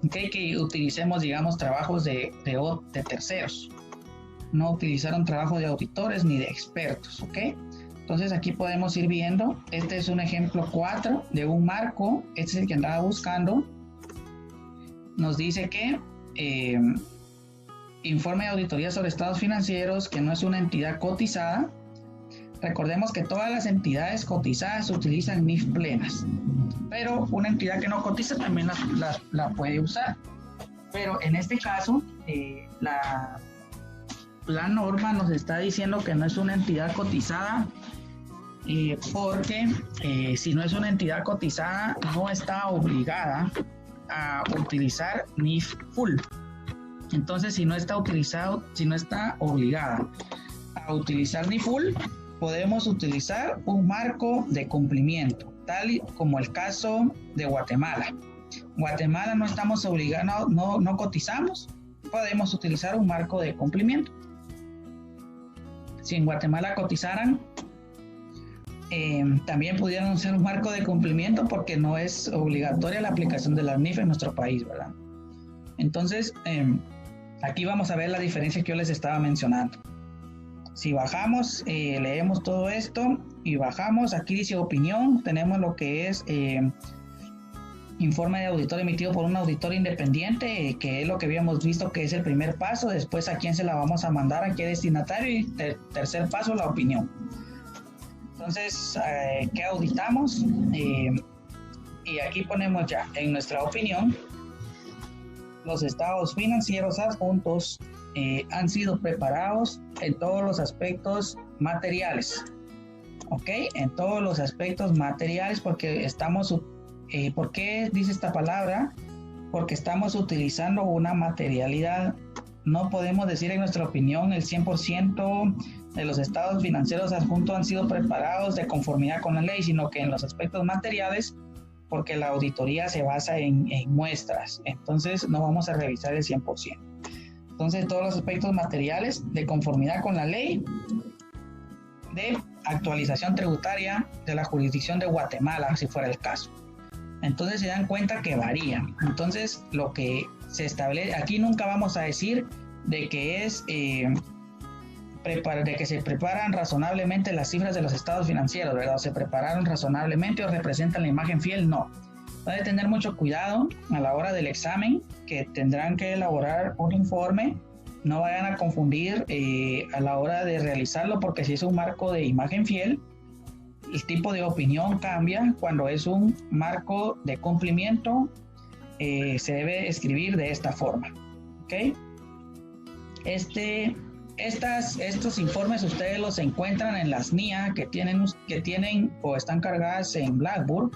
Okay, que utilicemos, digamos, trabajos de terceros. No utilizaron trabajo de auditores ni de expertos, ¿ok? Entonces aquí podemos ir viendo, este es un ejemplo 4 de un marco, este es el que andaba buscando. Nos dice que informe de auditoría sobre estados financieros, que no es una entidad cotizada. Recordemos que todas las entidades cotizadas utilizan NIF plenas, pero una entidad que no cotiza también la puede usar. Pero en este caso, la norma nos está diciendo que no es una entidad cotizada, porque si no es una entidad cotizada, no está obligada a utilizar NIF full. Entonces, si no está obligada a utilizar NIF full, podemos utilizar un marco de cumplimiento, tal como el caso de Guatemala. Guatemala no estamos obligados, no cotizamos, podemos utilizar un marco de cumplimiento. Si en Guatemala cotizaran, también pudieran usar un marco de cumplimiento porque no es obligatoria la aplicación de la NIF en nuestro país, ¿verdad? Entonces, aquí vamos a ver la diferencia que yo les estaba mencionando. Si bajamos, leemos todo esto y bajamos, aquí dice opinión, tenemos lo que es informe de auditor emitido por un auditor independiente, que es lo que habíamos visto que es el primer paso. Después a quién se la vamos a mandar, a qué destinatario, y tercer paso, la opinión. Entonces, ¿qué auditamos? Y aquí ponemos ya en nuestra opinión, los estados financieros adjuntos han sido preparados en todos los aspectos materiales, ¿ok? En todos los aspectos materiales, porque ¿por qué dice esta palabra? Porque estamos utilizando una materialidad. No podemos decir en nuestra opinión el 100% de los estados financieros adjuntos han sido preparados de conformidad con la ley, sino que en los aspectos materiales, porque la auditoría se basa en muestras. Entonces no vamos a revisar el 100%. Entonces todos los aspectos materiales de conformidad con la ley de actualización tributaria de la jurisdicción de Guatemala, si fuera el caso. Entonces se dan cuenta que varía. Entonces lo que se establece, aquí nunca vamos a decir de que es de que se preparan razonablemente las cifras de los estados financieros, ¿verdad? O se prepararon razonablemente o representan la imagen fiel, no. Hay que tener mucho cuidado a la hora del examen, que tendrán que elaborar un informe. No vayan a confundir a la hora de realizarlo, porque si es un marco de imagen fiel, el tipo de opinión cambia. Cuando es un marco de cumplimiento, se debe escribir de esta forma, ¿ok? Estos informes ustedes los encuentran en las NIA que tienen o están cargadas en Blackboard.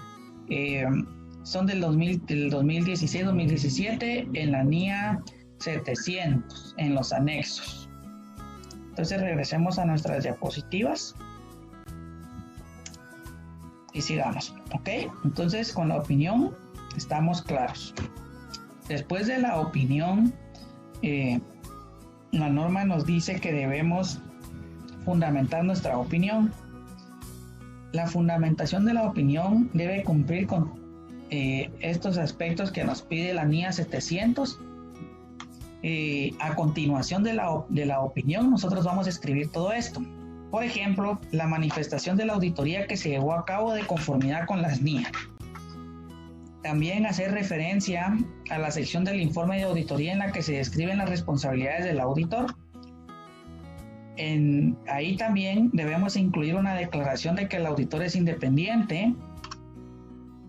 Son del 2016-2017 en la NIA 700, en los anexos. Entonces regresemos a nuestras diapositivas y sigamos, ¿ok? Entonces con la opinión estamos claros. Después de la opinión, la norma nos dice que debemos fundamentar nuestra opinión. La fundamentación de la opinión debe cumplir con estos aspectos que nos pide la NIA 700. A continuación de la opinión, nosotros vamos a escribir todo esto. Por ejemplo, la manifestación de la auditoría que se llevó a cabo de conformidad con las NIA. También hacer referencia a la sección del informe de auditoría en la que se describen las responsabilidades del auditor. Ahí también debemos incluir una declaración de que el auditor es independiente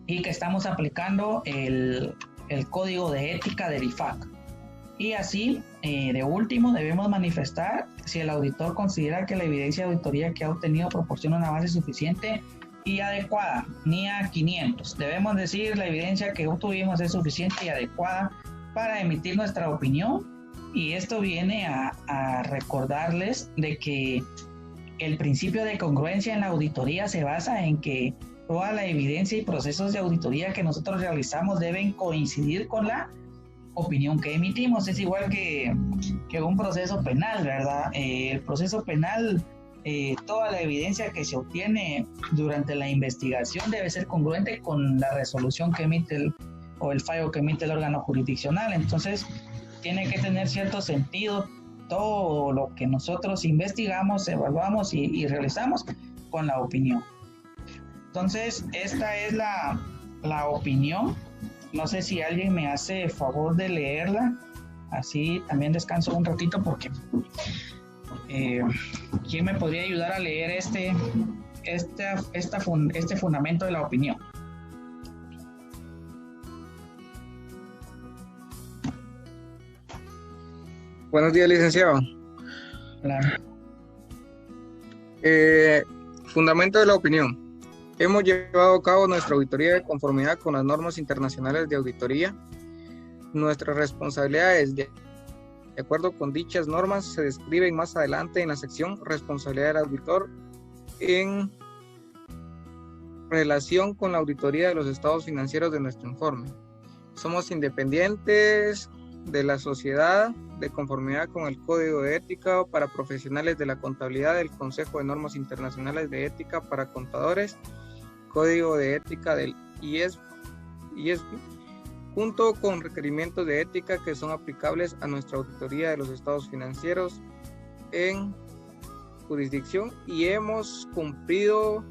y que estamos aplicando el código de ética del IFAC. Y así de último, debemos manifestar si el auditor considera que la evidencia de auditoría que ha obtenido proporciona una base suficiente y adecuada. NIA 500. Debemos decir la evidencia que obtuvimos es suficiente y adecuada para emitir nuestra opinión, y esto viene a recordarles de que el principio de congruencia en la auditoría se basa en que toda la evidencia y procesos de auditoría que nosotros realizamos deben coincidir con la opinión que emitimos. Es igual que un proceso penal, ¿verdad? El proceso penal, toda la evidencia que se obtiene durante la investigación debe ser congruente con la resolución que emite o el fallo que emite el órgano jurisdiccional. Entonces, tiene que tener cierto sentido todo lo que nosotros investigamos, evaluamos y realizamos con la opinión. Entonces, esta es la opinión. No sé si alguien me hace favor de leerla, así también descanso un ratito, porque ¿quién me podría ayudar a leer este fundamento de la opinión? Buenos días, licenciado. Hola. Fundamento de la opinión. Hemos llevado a cabo nuestra auditoría de conformidad con las normas internacionales de auditoría. Nuestras responsabilidades de acuerdo con dichas normas se describen más adelante en la sección Responsabilidad del auditor en relación con la auditoría de los estados financieros de nuestro informe. Somos independientes de la sociedad de conformidad con el Código de Ética para profesionales de la contabilidad del Consejo de Normas Internacionales de Ética para Contadores, Código de Ética del ISB, junto con requerimientos de ética que son aplicables a nuestra auditoría de los estados financieros en jurisdicción, y hemos cumplido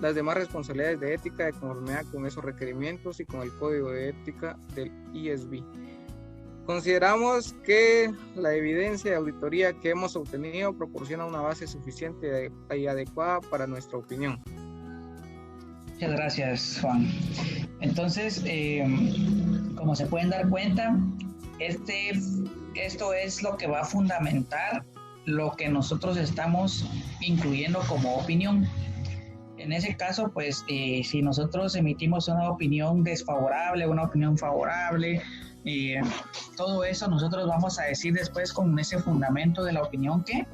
las demás responsabilidades de ética de conformidad con esos requerimientos y con el Código de Ética del ISB. Consideramos que la evidencia de auditoría que hemos obtenido proporciona una base suficiente y adecuada para nuestra opinión. Muchas gracias, Juan. Entonces, como se pueden dar cuenta, esto es lo que va a fundamentar lo que nosotros estamos incluyendo como opinión. En ese caso, pues, si nosotros emitimos una opinión desfavorable, una opinión favorable, todo eso nosotros vamos a decir después con ese fundamento de la opinión que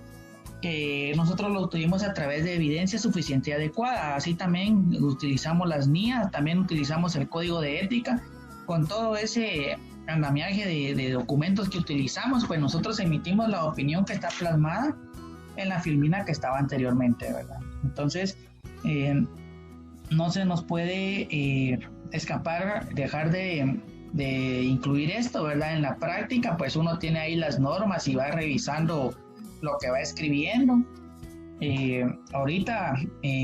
nosotros lo obtuvimos a través de evidencia suficiente y adecuada. Así también utilizamos las NIA, también utilizamos el Código de Ética. Con todo ese andamiaje de documentos que utilizamos, pues nosotros emitimos la opinión que está plasmada en la filmina que estaba anteriormente, ¿verdad? Entonces, no se nos puede escapar, dejar de incluir esto, ¿verdad? En la práctica, pues uno tiene ahí las normas y va revisando lo que va escribiendo. Ahorita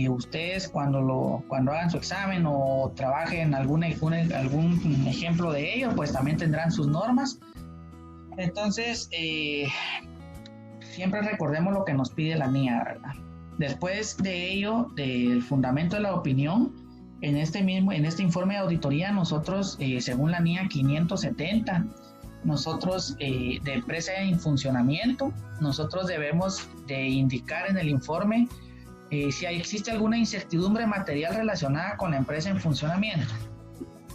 ustedes cuando hagan su examen o trabajen algún ejemplo de ello, pues también tendrán sus normas. Entonces, siempre recordemos lo que nos pide la NIA, ¿verdad? Después de ello, del fundamento de la opinión, en este informe de auditoría, nosotros, según la NIA 570, nosotros de empresa en funcionamiento, nosotros debemos de indicar en el informe si existe alguna incertidumbre material relacionada con la empresa en funcionamiento.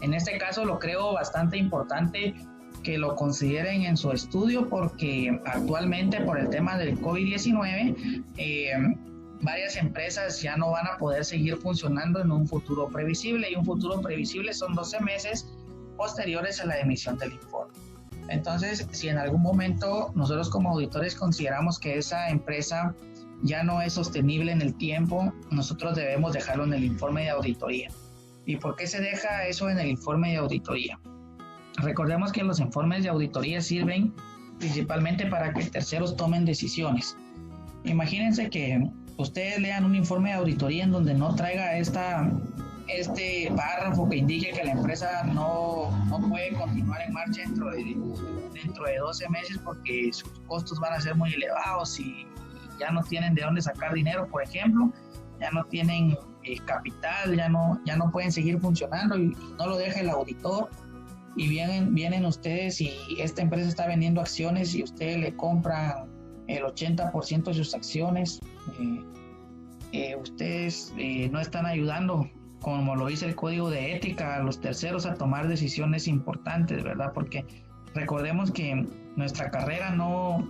En este caso lo creo bastante importante que lo consideren en su estudio, porque actualmente por el tema del COVID-19 varias empresas ya no van a poder seguir funcionando en un futuro previsible, y un futuro previsible son 12 meses posteriores a la emisión del informe. Entonces, si en algún momento nosotros como auditores consideramos que esa empresa ya no es sostenible en el tiempo, nosotros debemos dejarlo en el informe de auditoría. ¿Y por qué se deja eso en el informe de auditoría? Recordemos que los informes de auditoría sirven principalmente para que terceros tomen decisiones. Imagínense que ustedes lean un informe de auditoría en donde no traiga este párrafo que indique que la empresa no puede continuar en marcha dentro de 12 meses porque sus costos van a ser muy elevados y ya no tienen de dónde sacar dinero, por ejemplo, ya no tienen capital, ya no pueden seguir funcionando, y no lo deja el auditor. y vienen ustedes y esta empresa está vendiendo acciones y ustedes le compran el 80% de sus acciones, ustedes no están ayudando, como lo dice el código de ética, a los terceros a tomar decisiones importantes, ¿verdad? Porque recordemos que nuestra carrera no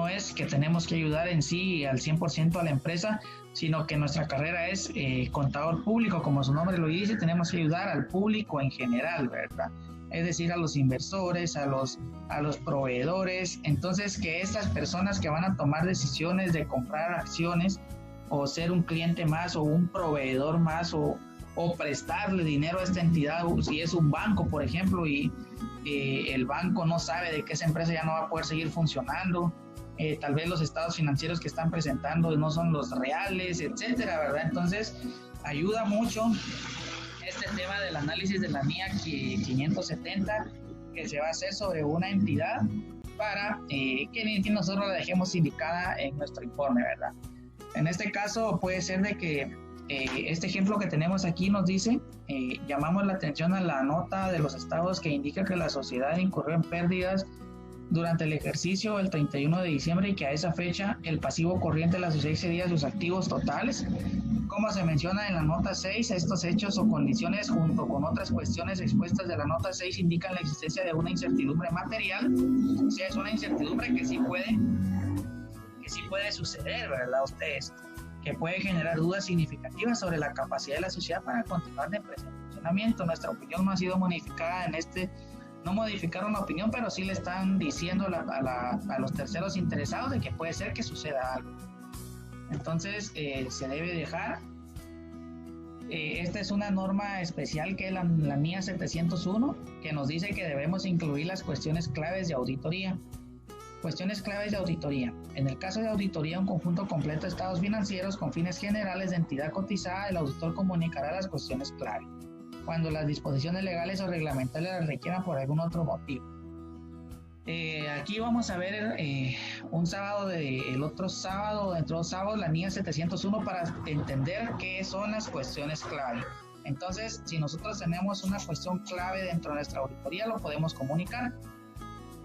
es que tenemos que ayudar en sí al 100% a la empresa, sino que nuestra carrera es contador público, como su nombre lo dice, tenemos que ayudar al público en general, ¿verdad? Es decir, a los inversores, a los proveedores. Entonces, que estas personas que van a tomar decisiones de comprar acciones o ser un cliente más o un proveedor más o prestarle dinero a esta entidad, si es un banco, por ejemplo, y el banco no sabe de que esa empresa ya no va a poder seguir funcionando, tal vez los estados financieros que están presentando no son los reales, etcétera, ¿verdad? Entonces, ayuda mucho este tema del análisis de la NIA 570 que se va a hacer sobre una entidad para que nosotros la dejemos indicada en nuestro informe, ¿verdad? En este caso puede ser de que este ejemplo que tenemos aquí nos dice, llamamos la atención a la nota de los estados que indica que la sociedad incurrió en pérdidas durante el ejercicio del 31 de diciembre y que a esa fecha el pasivo corriente de la sociedad excedía sus activos totales. Como se menciona en la nota 6, estos hechos o condiciones junto con otras cuestiones expuestas de la nota 6 indican la existencia de una incertidumbre material, o sea, es una incertidumbre que sí puede suceder, ¿verdad? Ustedes, que puede generar dudas significativas sobre la capacidad de la sociedad para continuar de funcionamiento. Nuestra opinión no ha sido modificada no modificaron la opinión, pero sí le están diciendo a los terceros interesados de que puede ser que suceda algo. Entonces, se debe dejar. Esta es una norma especial que es la NIA 701, que nos dice que debemos incluir las cuestiones claves de auditoría. Cuestiones claves de auditoría. En el caso de auditoría, un conjunto completo de estados financieros con fines generales de entidad cotizada, el auditor comunicará las cuestiones clave cuando las disposiciones legales o reglamentarias las requieran por algún otro motivo. Aquí vamos a ver el otro sábado, dentro de 2 sábados, la NIA 701 para entender qué son las cuestiones clave. Entonces, si nosotros tenemos una cuestión clave dentro de nuestra auditoría, lo podemos comunicar.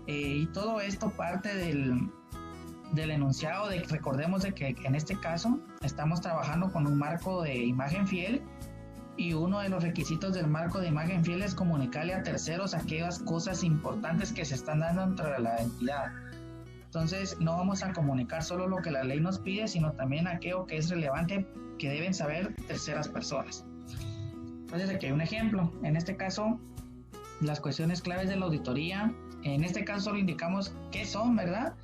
Y todo esto parte del enunciado recordemos de que en este caso estamos trabajando con un marco de imagen fiel y uno de los requisitos del marco de imagen fiel es comunicarle a terceros aquellas cosas importantes que se están dando dentro de la entidad. Entonces no vamos a comunicar solo lo que la ley nos pide, sino también aquello que es relevante que deben saber terceras personas. Entonces aquí hay un ejemplo. En este caso, las cuestiones claves de la auditoría, en este caso solo indicamos qué son, ¿verdad?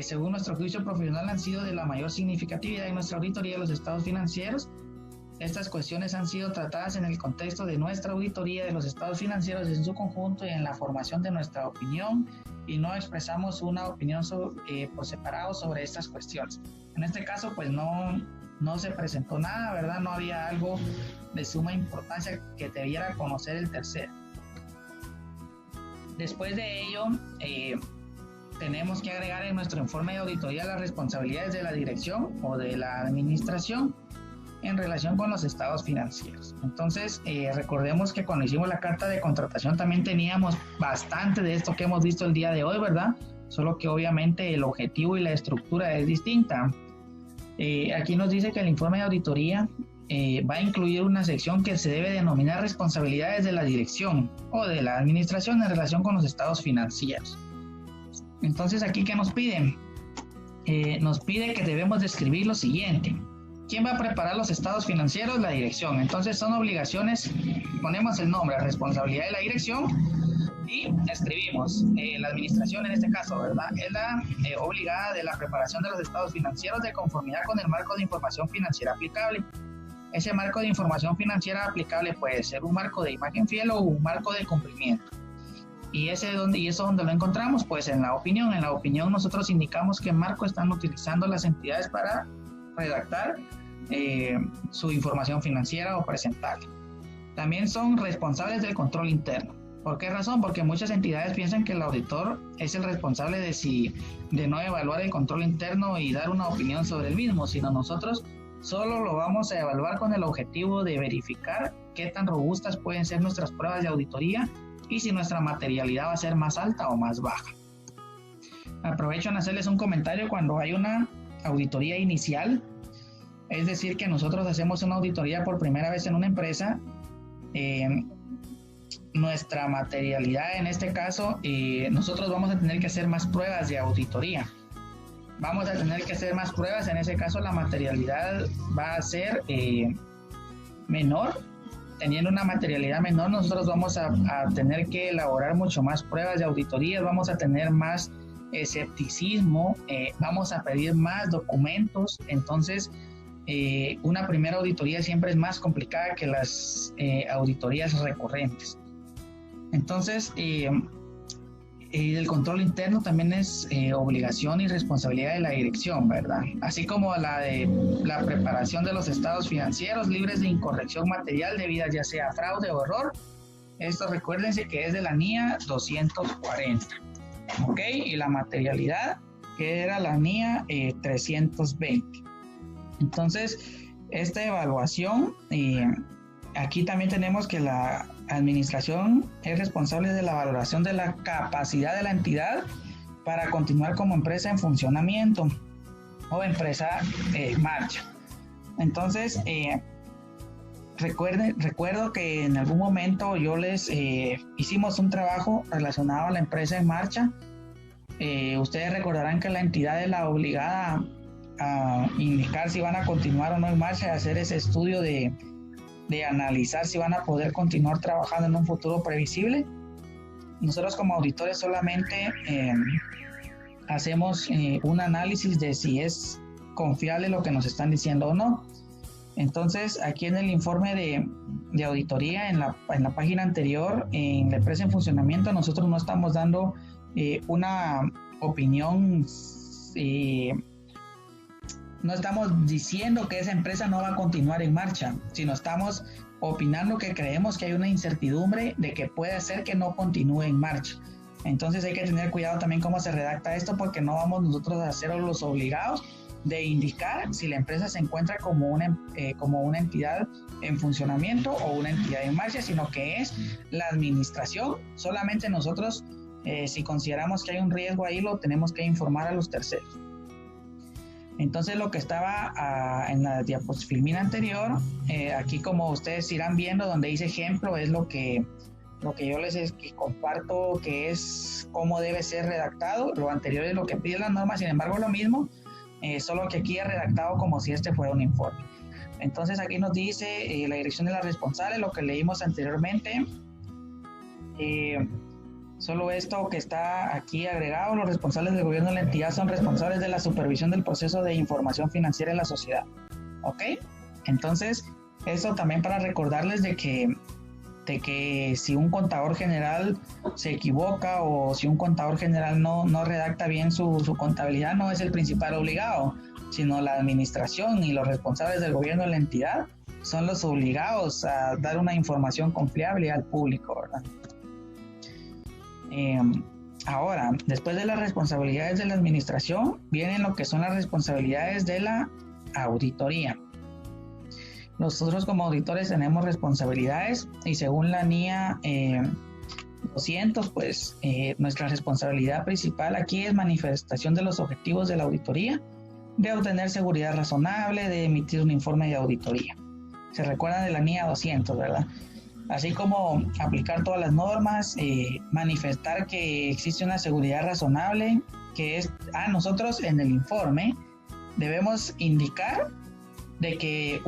Según nuestro juicio profesional han sido de la mayor significatividad en nuestra auditoría de los estados financieros. Estas cuestiones han sido tratadas en el contexto de nuestra auditoría de los estados financieros en su conjunto y en la formación de nuestra opinión, y no expresamos una opinión por separado sobre estas cuestiones. En este caso, pues no se presentó nada, ¿verdad? No había algo de suma importancia que debiera conocer el tercero. Después de ello, tenemos que agregar en nuestro informe de auditoría las responsabilidades de la dirección o de la administración en relación con los estados financieros. Entonces, recordemos que cuando hicimos la carta de contratación también teníamos bastante de esto que hemos visto el día de hoy, ¿verdad? Solo que obviamente el objetivo y la estructura es distinta. Aquí nos dice que el informe de auditoría va a incluir una sección que se debe denominar responsabilidades de la dirección o de la administración en relación con los estados financieros. Entonces, aquí, ¿qué nos piden? Nos pide que debemos describir lo siguiente. ¿Quién va a preparar los estados financieros? La dirección. Entonces son obligaciones, ponemos el nombre, responsabilidad de la dirección y escribimos. La administración en este caso, ¿verdad? Es la obligada de la preparación de los estados financieros de conformidad con el marco de información financiera aplicable. Ese marco de información financiera aplicable puede ser un marco de imagen fiel o un marco de cumplimiento. ¿Y eso dónde lo encontramos? Pues en la opinión. En la opinión nosotros indicamos qué marco están utilizando las entidades para redactar su información financiera o presentarla. También son responsables del control interno. ¿Por qué razón? Porque muchas entidades piensan que el auditor es el responsable de no evaluar el control interno y dar una opinión sobre el mismo, sino nosotros solo lo vamos a evaluar con el objetivo de verificar qué tan robustas pueden ser nuestras pruebas de auditoría y si nuestra materialidad va a ser más alta o más baja. Aprovecho en hacerles un comentario cuando hay una auditoría inicial, es decir, que nosotros hacemos una auditoría por primera vez en una empresa. Nuestra materialidad en este caso, nosotros vamos a tener que hacer más pruebas de auditoría. Vamos a tener que hacer más pruebas, en ese caso la materialidad va a ser menor. Teniendo una materialidad menor, nosotros vamos a tener que elaborar mucho más pruebas de auditoría, vamos a tener más escepticismo, vamos a pedir más documentos. Entonces, una primera auditoría siempre es más complicada que las auditorías recurrentes. Entonces, el control interno también es obligación y responsabilidad de la dirección, ¿verdad? Así como la de la preparación de los estados financieros libres de incorrección material debida ya sea a fraude o error. Esto recuérdense que es de la NIA 240, ¿ok? Y la materialidad, que era la NIA 320. Entonces, esta evaluación, aquí también tenemos que la administración es responsable de la valoración de la capacidad de la entidad para continuar como empresa en funcionamiento o empresa en marcha. Entonces, recuerdo que en algún momento yo les hicimos un trabajo relacionado a la empresa en marcha. Ustedes recordarán que la entidad es la obligada a indicar si van a continuar o no en marcha, y hacer ese estudio de analizar si van a poder continuar trabajando en un futuro previsible. Nosotros como auditores solamente hacemos un análisis de si es confiable lo que nos están diciendo o no. Entonces, aquí en el informe de auditoría, en la página anterior, en la empresa en funcionamiento, nosotros no estamos dando una opinión, no estamos diciendo que esa empresa no va a continuar en marcha, sino estamos opinando que creemos que hay una incertidumbre de que puede ser que no continúe en marcha. Entonces hay que tener cuidado también cómo se redacta esto, porque no vamos nosotros a ser los obligados de indicar si la empresa se encuentra como una entidad en funcionamiento o una entidad en marcha, sino que es la administración. Solamente nosotros, si consideramos que hay un riesgo ahí, lo tenemos que informar a los terceros. Entonces, lo que estaba en la diapositiva anterior, aquí como ustedes irán viendo donde dice ejemplo, es lo que yo les comparto, que es cómo debe ser redactado. Lo anterior es lo que pide la norma, sin embargo lo mismo, solo que aquí es redactado como si este fuera un informe. Entonces aquí nos dice la dirección de la responsable, lo que leímos anteriormente. Solo esto que está aquí agregado: los responsables del gobierno de la entidad son responsables de la supervisión del proceso de información financiera en la sociedad. ¿Ok? Entonces, eso también para recordarles de que si un contador general se equivoca o si un contador general no redacta bien su contabilidad, no es el principal obligado, sino la administración y los responsables del gobierno de la entidad son los obligados a dar una información confiable al público, ¿verdad? Ahora, después de las responsabilidades de la administración, vienen lo que son las responsabilidades de la auditoría. Nosotros como auditores tenemos responsabilidades y según la NIA 200, pues nuestra responsabilidad principal aquí es manifestación de los objetivos de la auditoría, de obtener seguridad razonable, de emitir un informe de auditoría. Se recuerdan de la NIA 200, ¿verdad? Así como aplicar todas las normas, manifestar que existe una seguridad razonable, que es, nosotros en el informe debemos indicar de que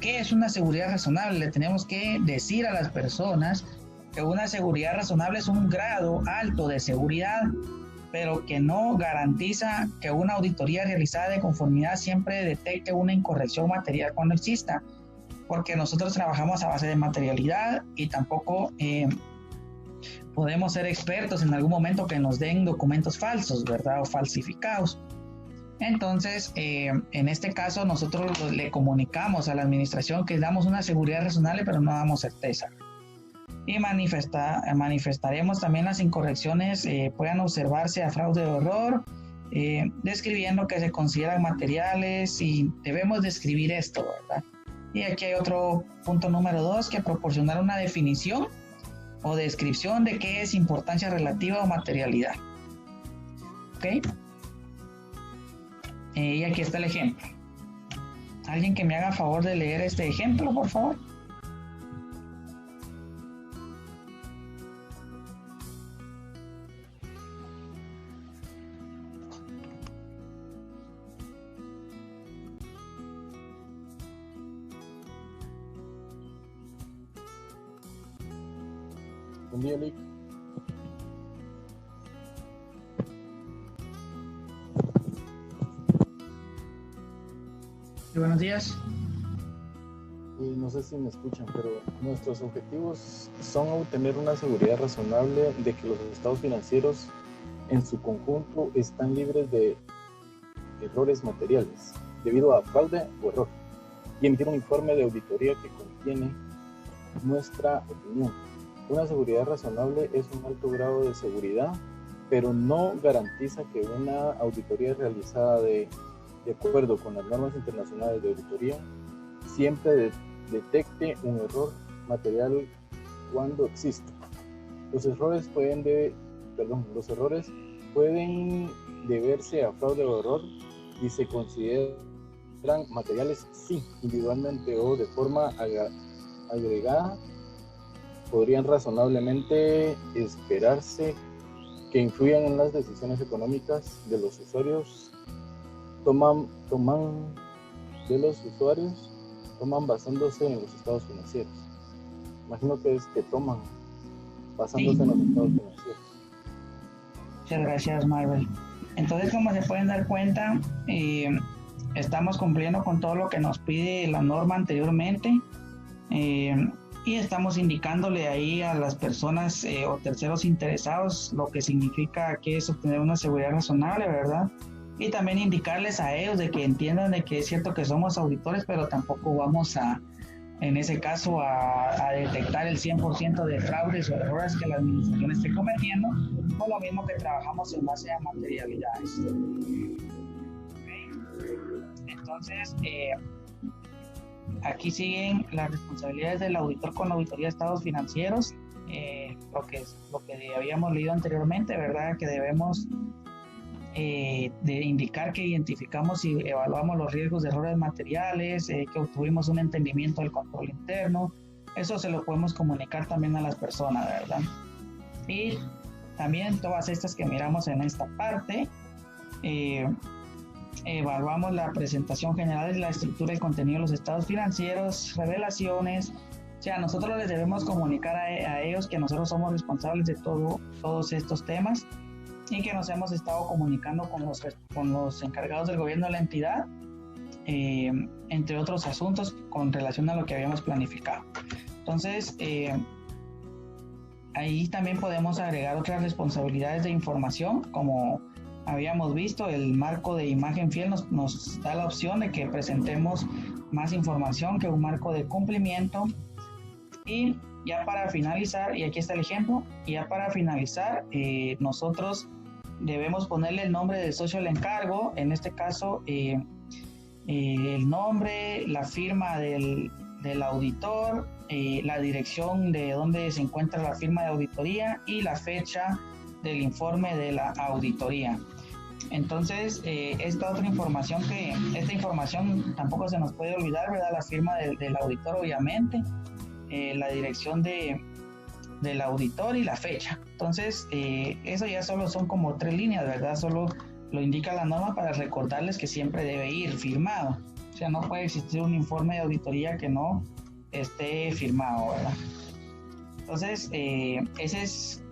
¿qué es una seguridad razonable? Le tenemos que decir a las personas que una seguridad razonable es un grado alto de seguridad, pero que no garantiza que una auditoría realizada de conformidad siempre detecte una incorrección material cuando exista, porque nosotros trabajamos a base de materialidad y tampoco podemos ser expertos en algún momento que nos den documentos falsos, ¿verdad? O falsificados. Entonces, en este caso, nosotros le comunicamos a la administración que damos una seguridad razonable, pero no damos certeza. Y manifestaremos también las incorrecciones puedan observarse a fraude o error, describiendo que se consideran materiales y debemos describir esto, ¿verdad? Y aquí hay otro punto número 2, que proporcionar una definición o descripción de qué es importancia relativa o materialidad. ¿Ok? Y aquí está el ejemplo. ¿Alguien que me haga favor de leer este ejemplo, por favor? Buen día, Lick. Buenos días. No sé si me escuchan, pero nuestros objetivos son obtener una seguridad razonable de que los estados financieros en su conjunto están libres de errores materiales debido a fraude o error, y emitir un informe de auditoría que contiene nuestra opinión. Una seguridad razonable es un alto grado de seguridad, pero no garantiza que una auditoría realizada de acuerdo con las normas internacionales de auditoría siempre detecte un error material cuando existe. Los errores pueden deberse a fraude o error y se consideran materiales si individualmente o de forma agregada podrían razonablemente esperarse que influyan en las decisiones económicas de los usuarios toman basándose en los estados financieros. Imagino que es que toman basándose en los estados financieros. Muchas gracias, Marvel. Entonces, como se pueden dar cuenta, estamos cumpliendo con todo lo que nos pide la norma anteriormente, y estamos indicándole ahí a las personas o terceros interesados lo que significa que es obtener una seguridad razonable, ¿verdad? Y también indicarles a ellos de que entiendan de que es cierto que somos auditores, pero tampoco vamos a, en ese caso, a detectar el 100% de fraudes o errores que la administración esté cometiendo, por lo mismo que trabajamos en base a materialidades. ¿Okay? Entonces, aquí siguen las responsabilidades del auditor con la auditoría de estados financieros, lo que habíamos leído anteriormente, ¿verdad? Que debemos de indicar que identificamos y evaluamos los riesgos de errores materiales, que obtuvimos un entendimiento del control interno. Eso se lo podemos comunicar también a las personas, ¿verdad? Y también todas estas que miramos en esta parte, evaluamos la presentación general de la estructura y contenido de los estados financieros, revelaciones. O sea, nosotros les debemos comunicar a ellos que nosotros somos responsables de todos estos temas, y que nos hemos estado comunicando con los encargados del gobierno de la entidad, entre otros asuntos con relación a lo que habíamos planificado. Entonces, ahí también podemos agregar otras responsabilidades de información, como habíamos visto, el marco de imagen fiel nos da la opción de que presentemos más información que un marco de cumplimiento. Y ya para finalizar, y aquí está el ejemplo, ya para finalizar, nosotros debemos ponerle el nombre del socio al encargo, en este caso el nombre, la firma del auditor, la dirección de donde se encuentra la firma de auditoría y la fecha del informe de la auditoría. Entonces, esta información tampoco se nos puede olvidar, ¿verdad? La firma del auditor, obviamente, la dirección del auditor y la fecha. Entonces, eso ya solo son como 3 líneas, ¿verdad? Solo lo indica la norma para recordarles que siempre debe ir firmado. O sea, no puede existir un informe de auditoría que no esté firmado, ¿verdad? Entonces, ese es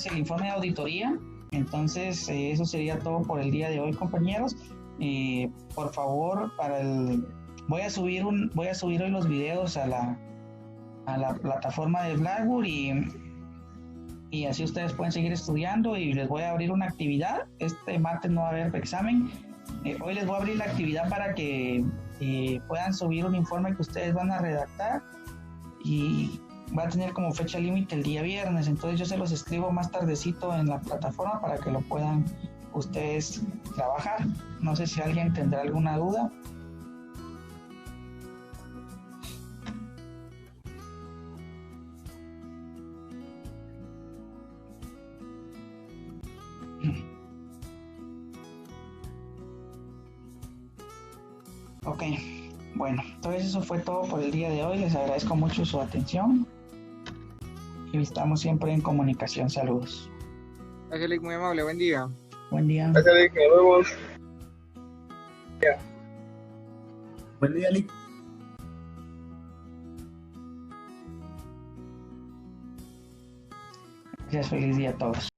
el informe de auditoría. Entonces, eso sería todo por el día de hoy, compañeros. Por favor, voy a subir hoy los videos a la plataforma de Blackboard, y así ustedes pueden seguir estudiando, y les voy a abrir una actividad. Este martes no va a haber examen. Hoy les voy a abrir la actividad para que puedan subir un informe que ustedes van a redactar, y va a tener como fecha límite el día viernes. Entonces yo se los escribo más tardecito en la plataforma para que lo puedan ustedes trabajar. No sé si alguien tendrá alguna duda. Ok, bueno, entonces eso fue todo por el día de hoy. Les agradezco mucho su atención y estamos siempre en comunicación. Saludos. Gracias, Lick, muy amable, buen día. Buen día. Gracias, Lick, nos vemos. Buen día, Lick. Gracias, feliz día a todos.